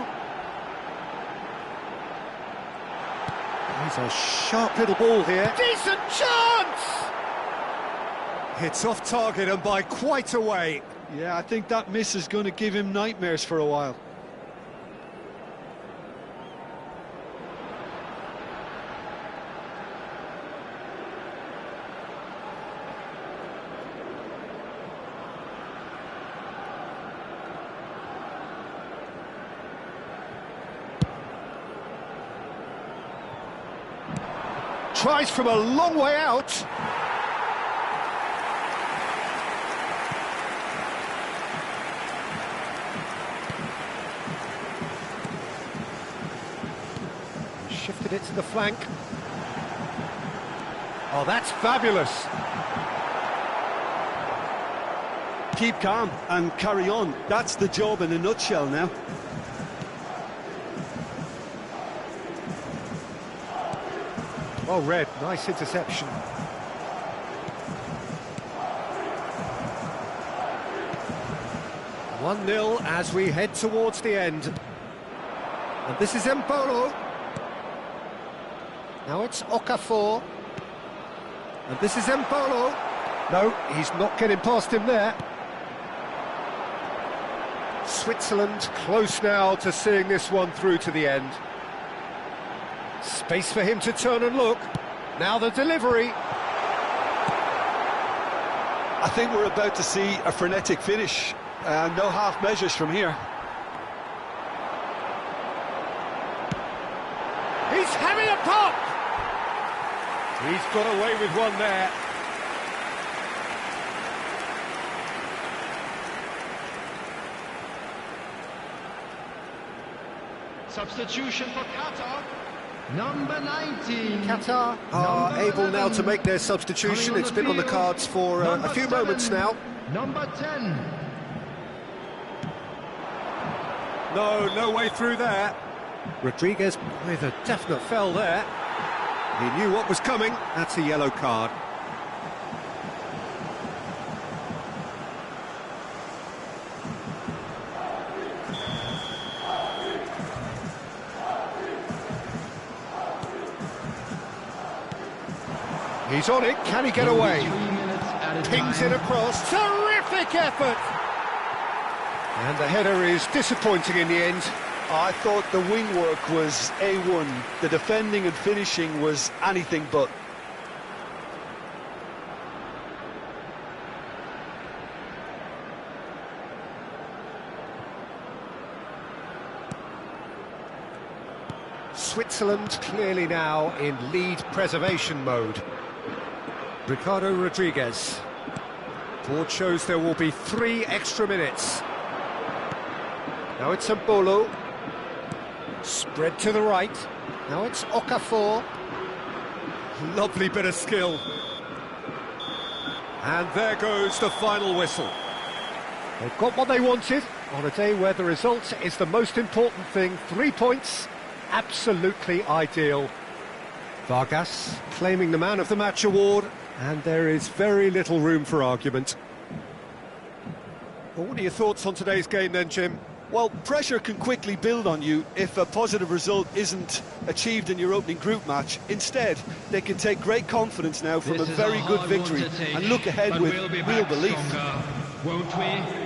He's a sharp little ball here. Decent chance! It's off target and by quite a way.
Yeah, I think that miss is going to give him nightmares for a while.
Tries from a long way out. Shifted it to the flank. Oh, that's fabulous.
Keep calm and carry on. That's the job in a nutshell now.
Well read, nice interception. One 0 as we head towards the end. And this is Embolo. Now it's Okafor. And this is Embolo. No, he's not getting past him there. Switzerland close now to seeing this one through to the end. Space for him to turn and look. Now the delivery.
I think we're about to see a frenetic finish. No half measures from here.
He's having a pop! He's got away with one there.
Substitution for Qatar. Number 19.
Qatar are able now to make their substitution. It's been on the cards for a few moments now.
Number 10.
No way through there. Rodriguez with a definite foul there. He knew what was coming. That's a yellow card. He's on it, can he get away? Pings it across, terrific effort! And the header is disappointing in the end.
I thought the wing work was A1. The defending and finishing was anything but.
Switzerland clearly now in lead preservation mode. Ricardo Rodriguez. Board shows there will be 3 extra minutes. Now it's Embolo. Spread to the right. Now it's Okafor. Lovely bit of skill. And there goes the final whistle. They've got what they wanted on a day where the result is the most important thing. 3 points, absolutely ideal. Vargas claiming the Man of the Match award, and there is very little room for argument. Well, what are your thoughts on today's game then, Jim?
Well, pressure can quickly build on you if a positive result isn't achieved in your opening group match. Instead, they can take great confidence now from a very good victory and look ahead with real belief.
Won't we?